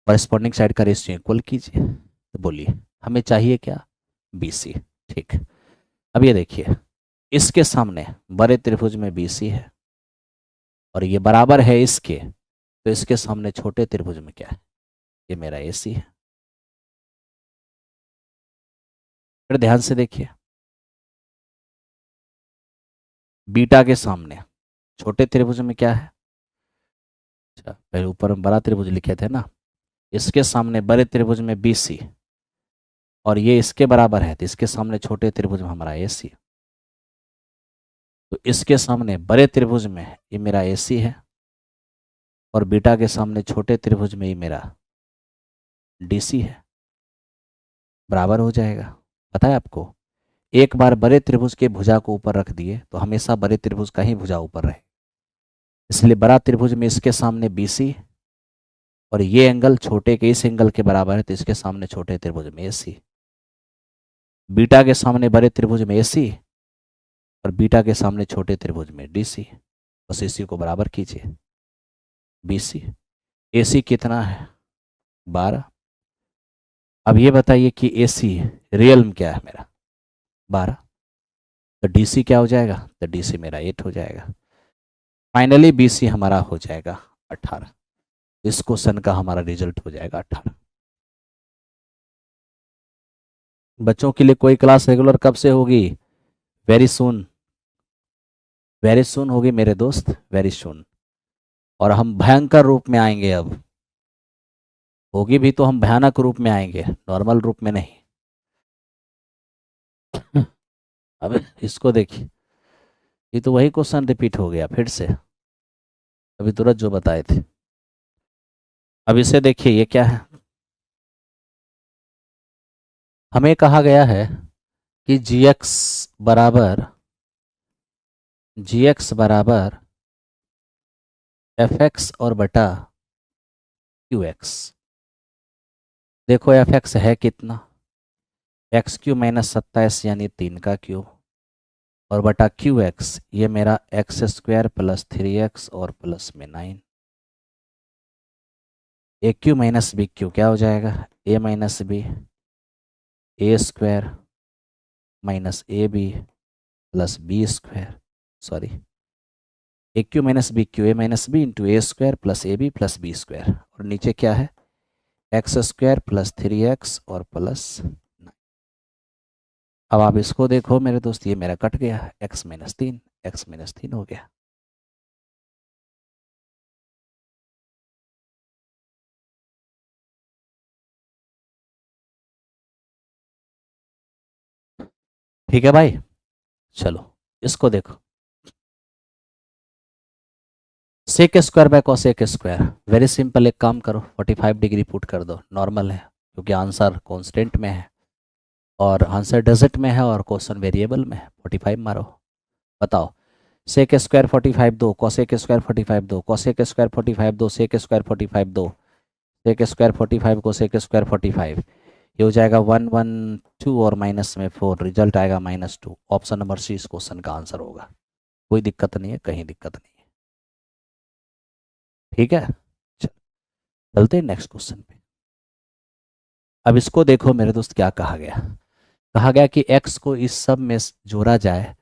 कॉरेस्पॉन्डिंग साइड का रेशियो इक्वल कीजिए। तो बोलिए हमें चाहिए क्या? BC। ठीक, अब ये देखिए इसके सामने बड़े त्रिभुज में BC है और ये बराबर है इसके, तो इसके सामने छोटे त्रिभुज में क्या है? ये मेरा AC है। फिर ध्यान से देखिए, बीटा के सामने छोटे त्रिभुज में क्या है? अच्छा, पहले ऊपर में बड़ा त्रिभुज लिखे थे ना, इसके सामने बड़े त्रिभुज में BC, और ये इसके बराबर है, तो इसके सामने छोटे त्रिभुज में हमारा AC। तो इसके सामने बड़े त्रिभुज में ये मेरा AC है, और बीटा के सामने छोटे त्रिभुज में ये मेरा DC है। बराबर हो जाएगा। पता है आपको, एक बार बड़े त्रिभुज के भुजा को ऊपर रख दिए तो हमेशा बड़े त्रिभुज का ही भुजा ऊपर रहे, इसलिए बड़ा त्रिभुज में इसके सामने BC, और ये एंगल छोटे के इस एंगल के बराबर है, तो इसके सामने छोटे त्रिभुज में AC। बीटा के सामने बड़े त्रिभुज में AC, और बीटा के सामने छोटे त्रिभुज में DC। बस AC को बराबर कीजिए BC। AC कितना है? 12। अब ये बताइए कि AC रियल में क्या है मेरा? 12। तो DC क्या हो जाएगा? तो DC मेरा 8 हो जाएगा। फाइनली BC हमारा हो जाएगा 18। इस क्वेश्चन का हमारा रिजल्ट हो जाएगा 18। बच्चों के लिए कोई क्लास रेगुलर कब से होगी? वेरी सून, वेरी सून होगी मेरे दोस्त, वेरी सून। और हम भयंकर रूप में आएंगे। अब होगी भी तो हम भयानक रूप में आएंगे, नॉर्मल रूप में नहीं। अब इसको देखिए, ये तो वही क्वेश्चन रिपीट हो गया फिर से, अभी तुरंत जो बताए थे। अब इसे देखिए, ये क्या है? हमें कहा गया है कि जी एक्स बराबर fx और बटा qx। देखो fx है कितना? x³ माइनस 27 यानी 3 का क्यूब, और बटा qx ये मेरा x² प्लस 3x और प्लस में 9। AQ माइनस BQ क्या हो जाएगा? a minus B, A² minus AB plus B², sorry AQ minus BQ, A minus B into A² plus AB plus B², और नीचे क्या है? x² प्लस 3x और प्लस 9। अब आप इसको देखो मेरे दोस्त, ये मेरा कट गया, x माइनस 3, x माइनस 3 हो गया। ठीक है भाई, चलो इसको देखो। Sec square by cosec square, very simple. एक काम करो, 45 डिग्री पुट कर दो, नॉर्मल है क्योंकि आंसर कांस्टेंट में है और आंसर डिजिट में है और क्वेश्चन वेरिएबल में है। 45 मारो, बताओ। सेक स्क्वायर 45 दो, कोसेक स्क्वायर 45 दो, कोसेक स्क्वायर 45 दो, सेक स्क्वायर 45 दो, सेक स्क्वायर 45 कोसेक स्क्वायर 45, ये हो जाएगा 1 1 2 और माइनस में 4, रिजल्ट आएगा -2। ऑप्शन नंबर C इस क्वेश्चन का आंसर होगा। कोई दिक्कत नहीं है, कहीं दिक्कत नहीं है। ठीक है, चलते हैं नेक्स्ट क्वेश्चन पे। अब इसको देखो मेरे दोस्त, क्या कहा गया? कहा गया कि x को इस सब में जोड़ा जाए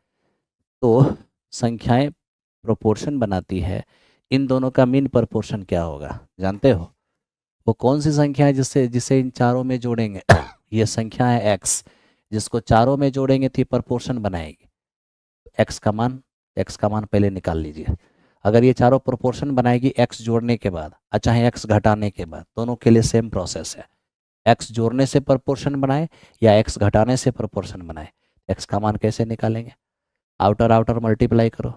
तो संख्याएं प्रोपोर्शन बनाती है, इन दोनों का मीन प्रोपोर्शन क्या होगा? जानते हो वो कौन सी संख्या है जिसे जिसे इन चारों में जोड़ेंगे? ये संख्या है x, जिसको चारों में जोड़ेंगे तो प्रोपोर्शन बनाएगी। x का मान पहले निकाल लीजिए। अगर ये चारों प्रोपोर्शन बनाएगी x जोड़ने के बाद, चाहे x घटाने के बाद, दोनों के लिए सेम प्रोसेस है। x जोड़ने से प्रोपोर्शन बनाए या x घटाने से प्रोपोर्शन बनाए, x का मान कैसे निकालेंगे? आउटर आउटर मल्टीप्लाई करो,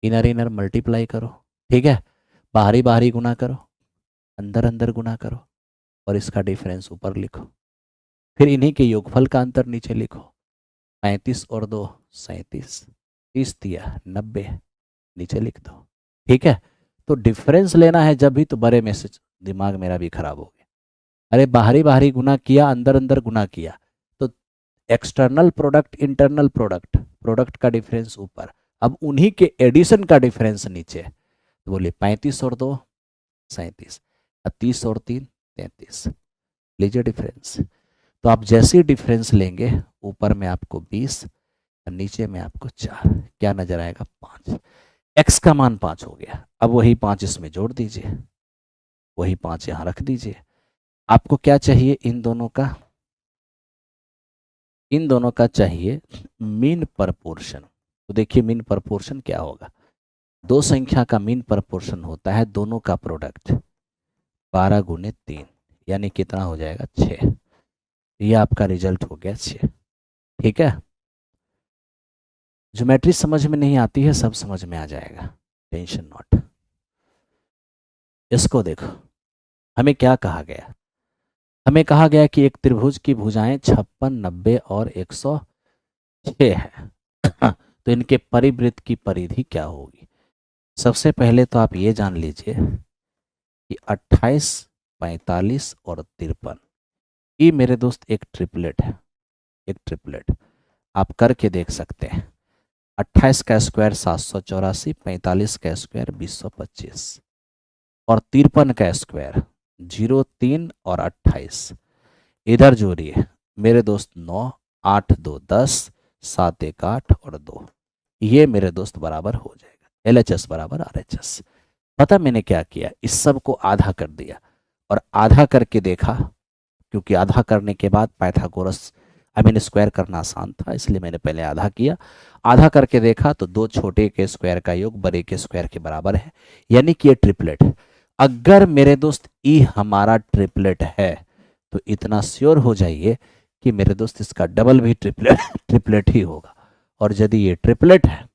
इनर इनर मल्टीप्लाई करो, ठीक है। बाहरी बाहरी गुना करो, अंदर अंदर गुना करो, और इसका डिफरेंस ऊपर लिखो। फिर इन्हीं के योगफल का अंतर नीचे लिखो। 35 और 2 37, 30 दिया 90, नीचे लिख दो। ठीक है, तो डिफरेंस लेना है जब भी, तो बड़े में से। दिमाग मेरा भी खराब हो गया। अरे बाहरी बाहरी गुना किया, अंदर अंदर गुना किया, तो external product internal product, product का डिफरेंस ऊपर, अब उन्हीं के एडिशन का डिफरेंस नीचे। तो बोलिए 35 और 2 37, 30 और 3 33, लीजिए डिफरेंस। तो आप जैसे ही डिफरेंस लेंगे, ऊपर में आपको 20 और नीचे में आपको 4, क्या नजर आएगा? 5। x का मान 5 हो गया। अब वही 5 इसमें जोड़ दीजिए, वही 5 यहाँ रख दीजिए। आपको क्या चाहिए इन दोनों का? इन दोनों का चाहिए मीन प्रपोर्शन। तो देखिए मीन प्रपोर्शन क्या होगा, दो संख्या का मीन प्रपोर्शन होता है दोनों का प्रोडक्ट 12 गुने 3, यानी कितना हो जाएगा 6। ये आपका रिजल्ट हो गया 6। ठीक है, ज्योमेट्री समझ में नहीं आती है, सब समझ में आ जाएगा, टेंशन नॉट। इसको देखो, हमें क्या कहा गया, हमें कहा गया कि एक त्रिभुज की भुजाएं 56, 90 और 106 है। तो इनके परिवृत्त की परिधि क्या होगी? सबसे पहले तो आप ये जान लीजिए कि 28, 45 और 53, ये मेरे दोस्त एक ट्रिपलेट है। एक ट्रिपलेट आप करके देख सकते हैं। 28 का स्क्वायर 784, 45 का स्क्वायर 2025 और 53 का स्क्वायर 03 और 28। इधर जोड़िए मेरे दोस्त 9, 8 2 10, 7 1 8 और 2, ये मेरे दोस्त बराबर हो जाएगा LHS बराबर RHS। पता मैंने क्या किया, इस सब को आधा कर दिया और आधा करके देखा, क्योंकि आधा करने के बाद पाइथागोरस स्क्वायर करना आसान था, इसलिए मैंने पहले आधा किया। आधा करके देखा तो दो छोटे के स्क्वायर का योग बड़े के स्क्वायर के बराबर है, यानी कि ये ट्रिपलेट है। अगर मेरे दोस्त ई हमारा ट्रिपलेट है तो इतना श्योर हो जाइए कि मेरे दोस्त इसका डबल भी ट्रिपलेट ही होगा। और यदि ये ट्रिपलेट है,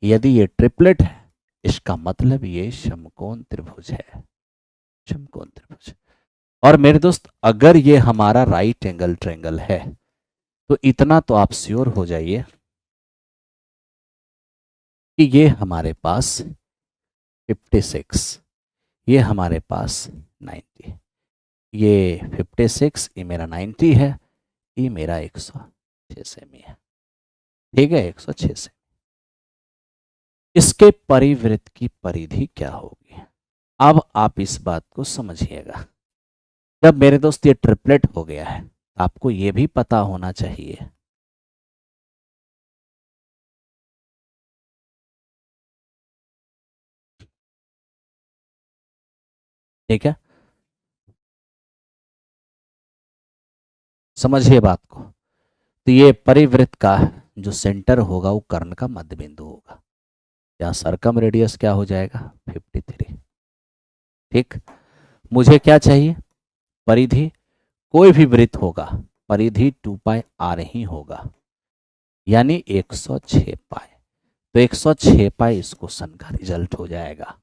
यदि ये ट्रिपलेट है, इसका मतलब ये समकोण त्रिभुज है, समकोण त्रिभुज। और मेरे दोस्त अगर ये हमारा राइट एंगल ट्रायंगल है तो इतना तो आप श्योर हो जाइए कि ये हमारे पास 56, ये हमारे पास 90, ये 56, ये मेरा 90 है, ये मेरा 106 सेमी है। ठीक है, 106 सेमी। इसके परिवृत्त की परिधि क्या होगी? अब आप इस बात को समझिएगा। जब मेरे दोस्त ये ट्रिपलेट हो गया है, आपको ये भी पता होना चाहिए ठीक है, समझिए बात को। तो ये परिवृत्त का जो सेंटर होगा वो कर्ण का मध्य बिंदु होगा। यहाँ सरकम रेडियस क्या हो जाएगा 53। ठीक, मुझे क्या चाहिए परिधि, कोई भी वृत्त होगा परिधि 2 पाई ही होगा, यानी 106 पाई। तो 106 पाई इस क्वेश्चन का रिजल्ट हो जाएगा।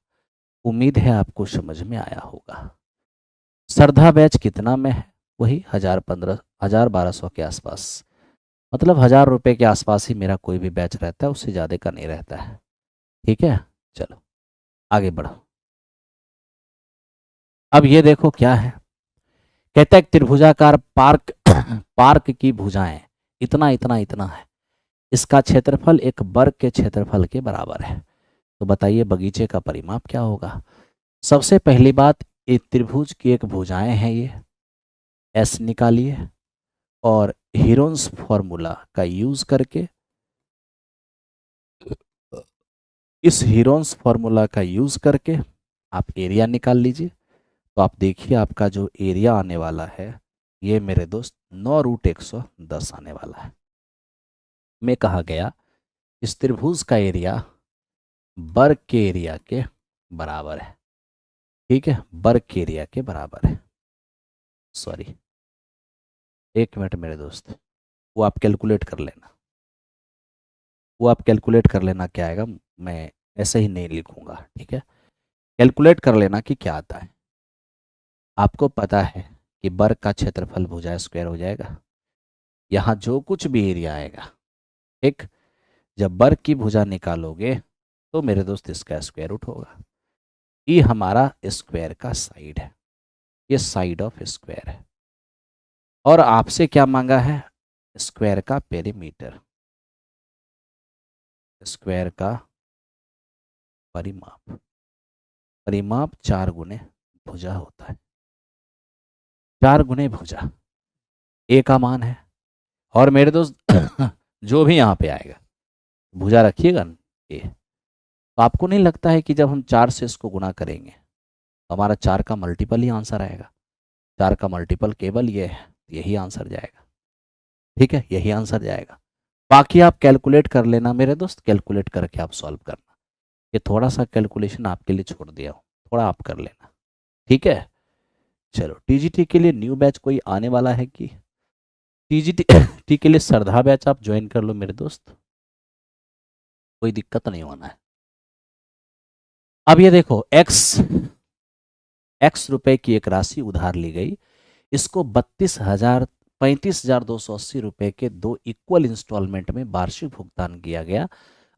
उम्मीद है आपको समझ में आया होगा। श्रद्धा बैच कितना में है? वही 1000-1200 के आसपास, मतलब 1000 रुपये के आसपास ही मेरा कोई भी बैच रहता है, उससे ज़्यादा का नहीं रहता है। ठीक है, चलो आगे बढ़ो। अब ये देखो क्या है, कहता है त्रिभुजाकार पार्क पार्क की भुजाएं इतना इतना इतना है, इसका क्षेत्रफल एक वर्ग के क्षेत्रफल के बराबर है। तो बताइए बगीचे का परिमाप क्या होगा? सबसे पहली बात, ये त्रिभुज की एक भुजाएं हैं, ये एस निकालिए और हीरोन्स फॉर्मूला का यूज करके, इस हीरोन्स फॉर्मूला का यूज करके आप एरिया निकाल लीजिए। तो आप देखिए आपका जो एरिया आने वाला है ये मेरे दोस्त 9√110 आने वाला है। में कहा गया इस त्रिभुज का एरिया वर्ग के एरिया के बराबर है। ठीक है, वर्ग के एरिया के बराबर है। सॉरी, एक मिनट मेरे दोस्त, वो आप कैलकुलेट कर लेना, वो आप कैलकुलेट कर लेना क्या आएगा, मैं ऐसे ही नहीं लिखूंगा। ठीक है, कैलकुलेट कर लेना कि क्या आता है। आपको पता है कि वर्ग का क्षेत्रफल भुजा स्क्वायर हो जाएगा, यहाँ जो कुछ भी एरिया आएगा, ठीक, जब वर्ग की भुजा निकालोगे तो मेरे दोस्त इसका स्क्वायर रूट होगा। ये हमारा स्क्वायर का साइड है, ये साइड ऑफ स्क्वायर है। और आपसे क्या मांगा है? स्क्वायर का पेरीमीटर, स्क्वायर का परिमाप। परिमाप 4 गुने भुजा होता है, 4 गुने भुजा ए का मान है। और मेरे दोस्त जो भी यहाँ पे आएगा भुजा रखिएगा ए, तो आपको नहीं लगता है कि जब हम 4 से इसको गुणा करेंगे हमारा 4 का मल्टीपल ही आंसर आएगा। 4 का मल्टीपल केवल ये है, यही आंसर जाएगा। ठीक है, यही आंसर जाएगा। बाकी आप कैलकुलेट कर लेना मेरे दोस्त, कैलकुलेट करके आप सॉल्व करना। ये थोड़ा सा कैलकुलेशन आपके लिए छोड़ दिया हूँ, थोड़ा आप कर लेना। ठीक है, चलो टीजीटी के लिए न्यू बैच कोई आने वाला है कि? टीजीटी के लिए श्रद्धा बैच आप ज्वाइन कर लो मेरे दोस्त, कोई दिक्कत नहीं होना है। अब ये देखो, एक्स रुपए की एक राशि उधार ली गई, इसको 35,280 रुपए के 2 इक्वल इंस्टॉलमेंट में वार्षिक भुगतान किया गया।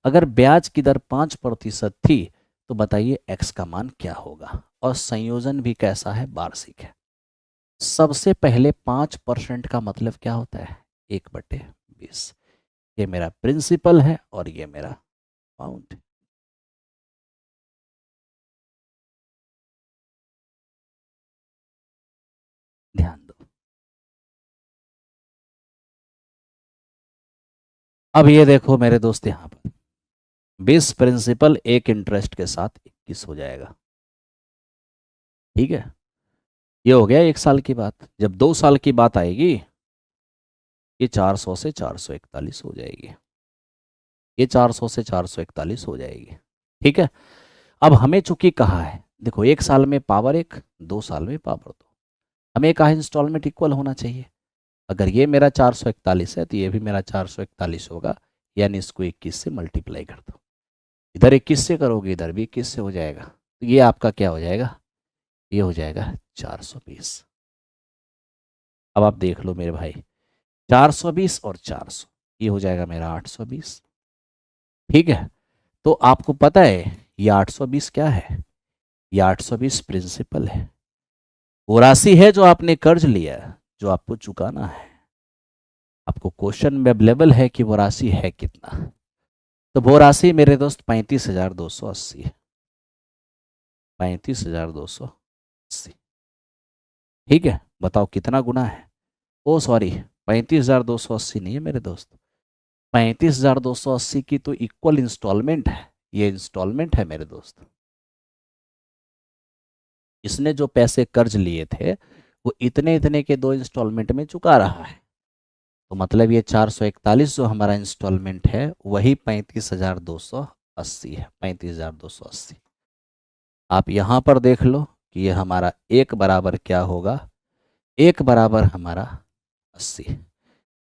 अगर ब्याज की दर 5% थी तो बताइए एक्स का मान क्या होगा, और संयोजन भी कैसा है, वार्षिक है। सबसे पहले 5% का मतलब क्या होता है, 1/20। ये मेरा प्रिंसिपल है और ये मेरा अमाउंट है। ध्यान दो। अब ये देखो मेरे दोस्त, यहाँ पर 20 प्रिंसिपल 1 इंटरेस्ट के साथ 21 हो जाएगा। ठीक है, ये हो गया 1 साल की बात। जब 2 साल की बात आएगी, ये 400 से 441 हो जाएगी, ये 400 से 441 हो जाएगी। ठीक है, अब हमें चूंकि कहा है, देखो 1 साल में पावर 1, 2 साल में पावर 2, हमें कहा इंस्टॉलमेंट इक्वल होना चाहिए। अगर ये मेरा 441 है तो ये भी मेरा 441 होगा, यानी इसको 21 से मल्टीप्लाई कर दो। इधर 21 से करोगे, इधर भी 21 से हो जाएगा, तो ये आपका क्या हो जाएगा, ये हो जाएगा 420। अब आप देख लो मेरे भाई, 420 और 400, ये हो जाएगा मेरा 820। ठीक है, तो आपको पता है ये 820 क्या है, ये 820 प्रिंसिपल है, वो राशि है जो आपने कर्ज लिया है, जो आपको चुकाना है। आपको क्वेश्चन में अवेलेबल है कि वो राशि है कितना, तो वो राशि मेरे दोस्त 35,280 है, 35,280। ठीक है, बताओ कितना गुना है, ओ सॉरी, 35,280 नहीं है मेरे दोस्त, 35,280 की तो इक्वल इंस्टॉलमेंट है, ये इंस्टॉलमेंट है मेरे दोस्त। इसने जो पैसे कर्ज लिए थे वो इतने इतने के 2 इंस्टॉलमेंट में चुका रहा है, तो मतलब ये 441 जो हमारा इंस्टॉलमेंट है वही 35,280 है, 35,280। आप यहाँ पर देख लो कि ये हमारा एक बराबर क्या होगा, एक बराबर हमारा 80।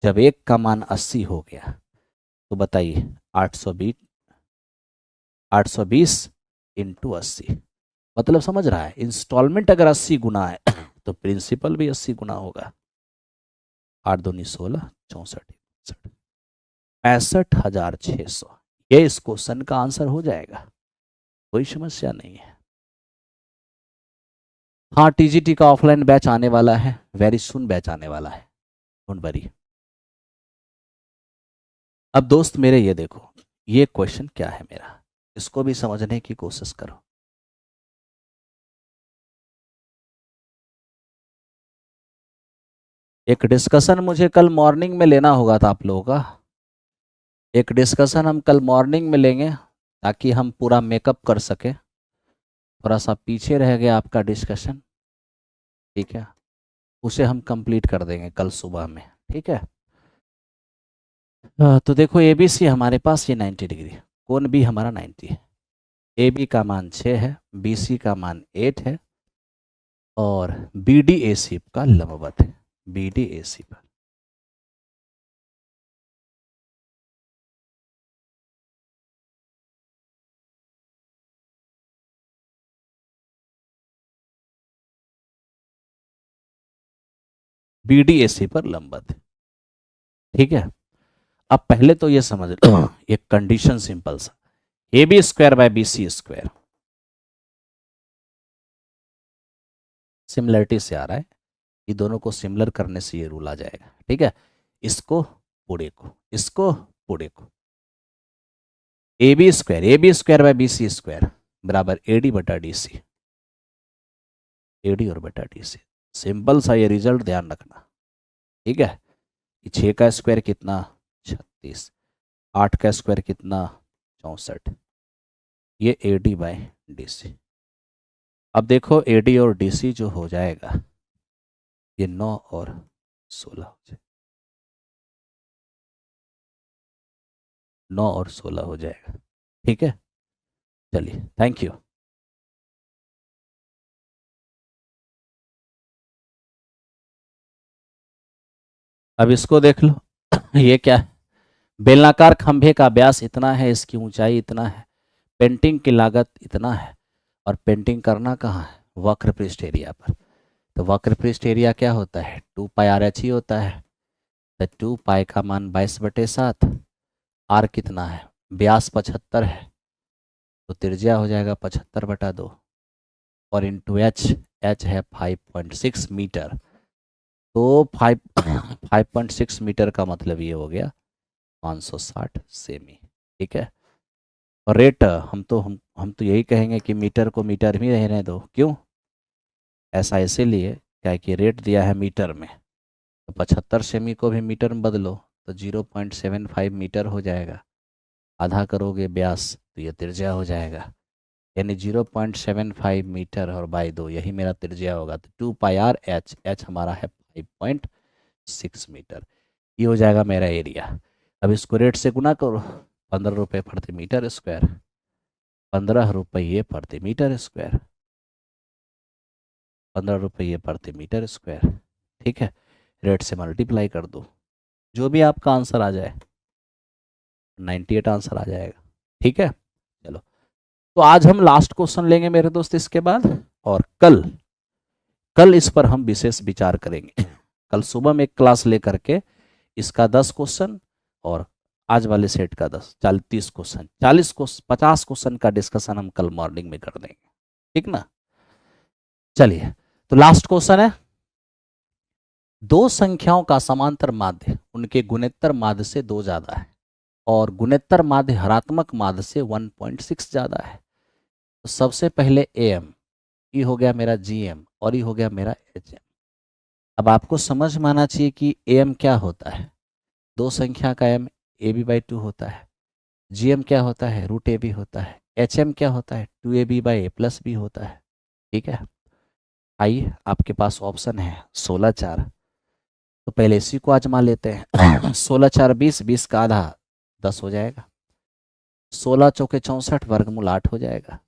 जब एक का मान 80 हो गया तो बताइए 820, 820 इंटू 80, मतलब समझ रहा है, इंस्टॉलमेंट अगर 80 गुना है तो प्रिंसिपल भी 80 गुना होगा। 8 दूनी 16, 64, 65,600, ये इस क्वेश्चन का आंसर हो जाएगा, कोई समस्या नहीं है। हाँ, टीजीटी का ऑफलाइन बैच आने वाला है, वेरी सुन बैच आने वाला है, डोंट वरी। अब दोस्त मेरे ये देखो, ये क्वेश्चन क्या है मेरा, इसको भी समझने की कोशिश करो। एक डिस्कशन मुझे कल मॉर्निंग में लेना होगा था आप लोगों का, एक डिस्कशन हम कल मॉर्निंग में लेंगे ताकि हम पूरा मेकअप कर सके। थोड़ा सा पीछे रह गया आपका डिस्कशन, ठीक है, उसे हम कंप्लीट कर देंगे कल सुबह में। ठीक है, तो देखो ए बी सी हमारे पास ये 90 डिग्री, कोण भी हमारा 90 है, ए बी का मान 6 है, बी सी का मान 8 है, और बी डी ए सी का लंबवत है, बी डी ए सी पर। बी डी ए सी पर लंबवत है। ठीक है, अब पहले तो ये समझ लो एक कंडीशन सिंपल सा, A B square by B C square, similarity से आ रहा है, ये दोनों को सिमिलर करने से ये रूल आ जाएगा। ठीक है, इसको पूरे को, इसको पूरे को, A B square by B C square बराबर ए डी बटा डी सी, ए डी और बटा डी सी। सिंपल सा ये रिजल्ट ध्यान रखना। ठीक है, 6 का स्क्वायर कितना, 36, 8 का स्क्वायर कितना, 64, ये A D by D C. अब देखो एडी और डीसी जो हो जाएगा ये 9 और 16 हो जाएगा, 9 और 16 हो जाएगा। ठीक है, चलिए थैंक यू। अब इसको देख लो ये क्या है, बेलनाकार खंभे का व्यास इतना है, इसकी ऊंचाई इतना है, पेंटिंग की लागत इतना है, और पेंटिंग करना कहाँ है, वक्र पृष्ठ एरिया पर। तो वक्र पृष्ठ एरिया क्या होता है, 2πr/h ही होता है। तो 2π का मान 22/7, आर कितना है, व्यास 75 है, तो त्रिज्या हो जाएगा 75/2, और इंटू एच है 5.6 मीटर। तो 5.6 मीटर का मतलब ये हो गया 560 सेमी। ठीक है, और रेट हम तो यही कहेंगे कि मीटर को मीटर में रहने दो। क्यों ऐसा, इसीलिए क्या कि रेट दिया है मीटर में, तो 75 सेमी को भी मीटर में बदलो तो 0.75 मीटर हो जाएगा, आधा करोगे व्यास तो ये त्रिज्या हो जाएगा, यानी 0.75 मीटर और बाई 2 यही मेरा त्रिज्या होगा। तो 2πr/h, एच हमारा है 5.6 मीटर, ये हो जाएगा मेरा एरिया। अब इसको रेट से गुना करो, 15 रुपये प्रति मीटर स्क्वायर, 15 रुपये प्रति मीटर स्क्वायर, 15 रुपये प्रति मीटर स्क्वायर। ठीक है, रेट से मल्टीप्लाई कर दो, जो भी आपका आंसर आ जाए, 98 आंसर आ जाएगा। ठीक है, चलो तो आज हम लास्ट क्वेश्चन लेंगे मेरे दोस्त इसके बाद, और कल इस पर हम विशेष विचार करेंगे। कल सुबह में एक क्लास लेकर के इसका 10 क्वेश्चन और आज वाले सेट का 30 क्वेश्चन, 50 क्वेश्चन का डिस्कशन हम कल मॉर्निंग में कर देंगे। ठीक ना, चलिए तो लास्ट क्वेश्चन है, दो संख्याओं का समांतर माध्य उनके गुणोत्तर माध्य से 2 ज्यादा है और गुणोत्तर माध्य हरात्मक माध्य से 1.6 ज्यादा है। तो सबसे पहले AM, ये हो गया मेरा GM, और ये हो गया मेरा HM। अब आपको समझ में आना चाहिए कि AM क्या होता है, दो संख्या का M AB/2 होता है, GM क्या होता है, √AB होता है, HM क्या होता है, 2AB/A+B होता है। ठीक है, आइए आपके पास ऑप्शन है 16/4, तो पहले इसी को आजमा लेते हैं। 16×4 20, 20 का आधा 10 हो जाएगा, 16×4 64, वर्गमूल 8 हो जाएगा।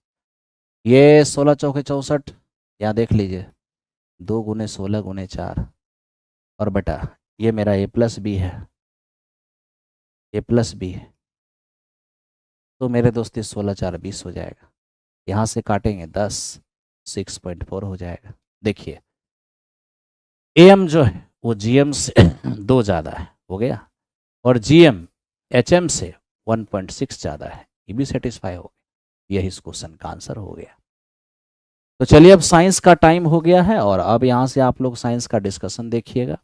ये 16×4 64, यहाँ देख लीजिए 2 × 16 × 4, और बेटा ये मेरा A+B है, A+B है, तो मेरे दोस्त 16×4 20 हो जाएगा, यहाँ से काटेंगे 10, 6.4 हो जाएगा। देखिए AM जो है वो GM से 2 ज़्यादा है, हो गया, और GM HM से 1.6 ज़्यादा है, ये भी सेटिस्फाई हो गया, यही इस क्वेश्चन का आंसर हो गया। तो चलिए अब साइंस का टाइम हो गया है, और अब यहाँ से आप लोग साइंस का डिस्कशन देखिएगा।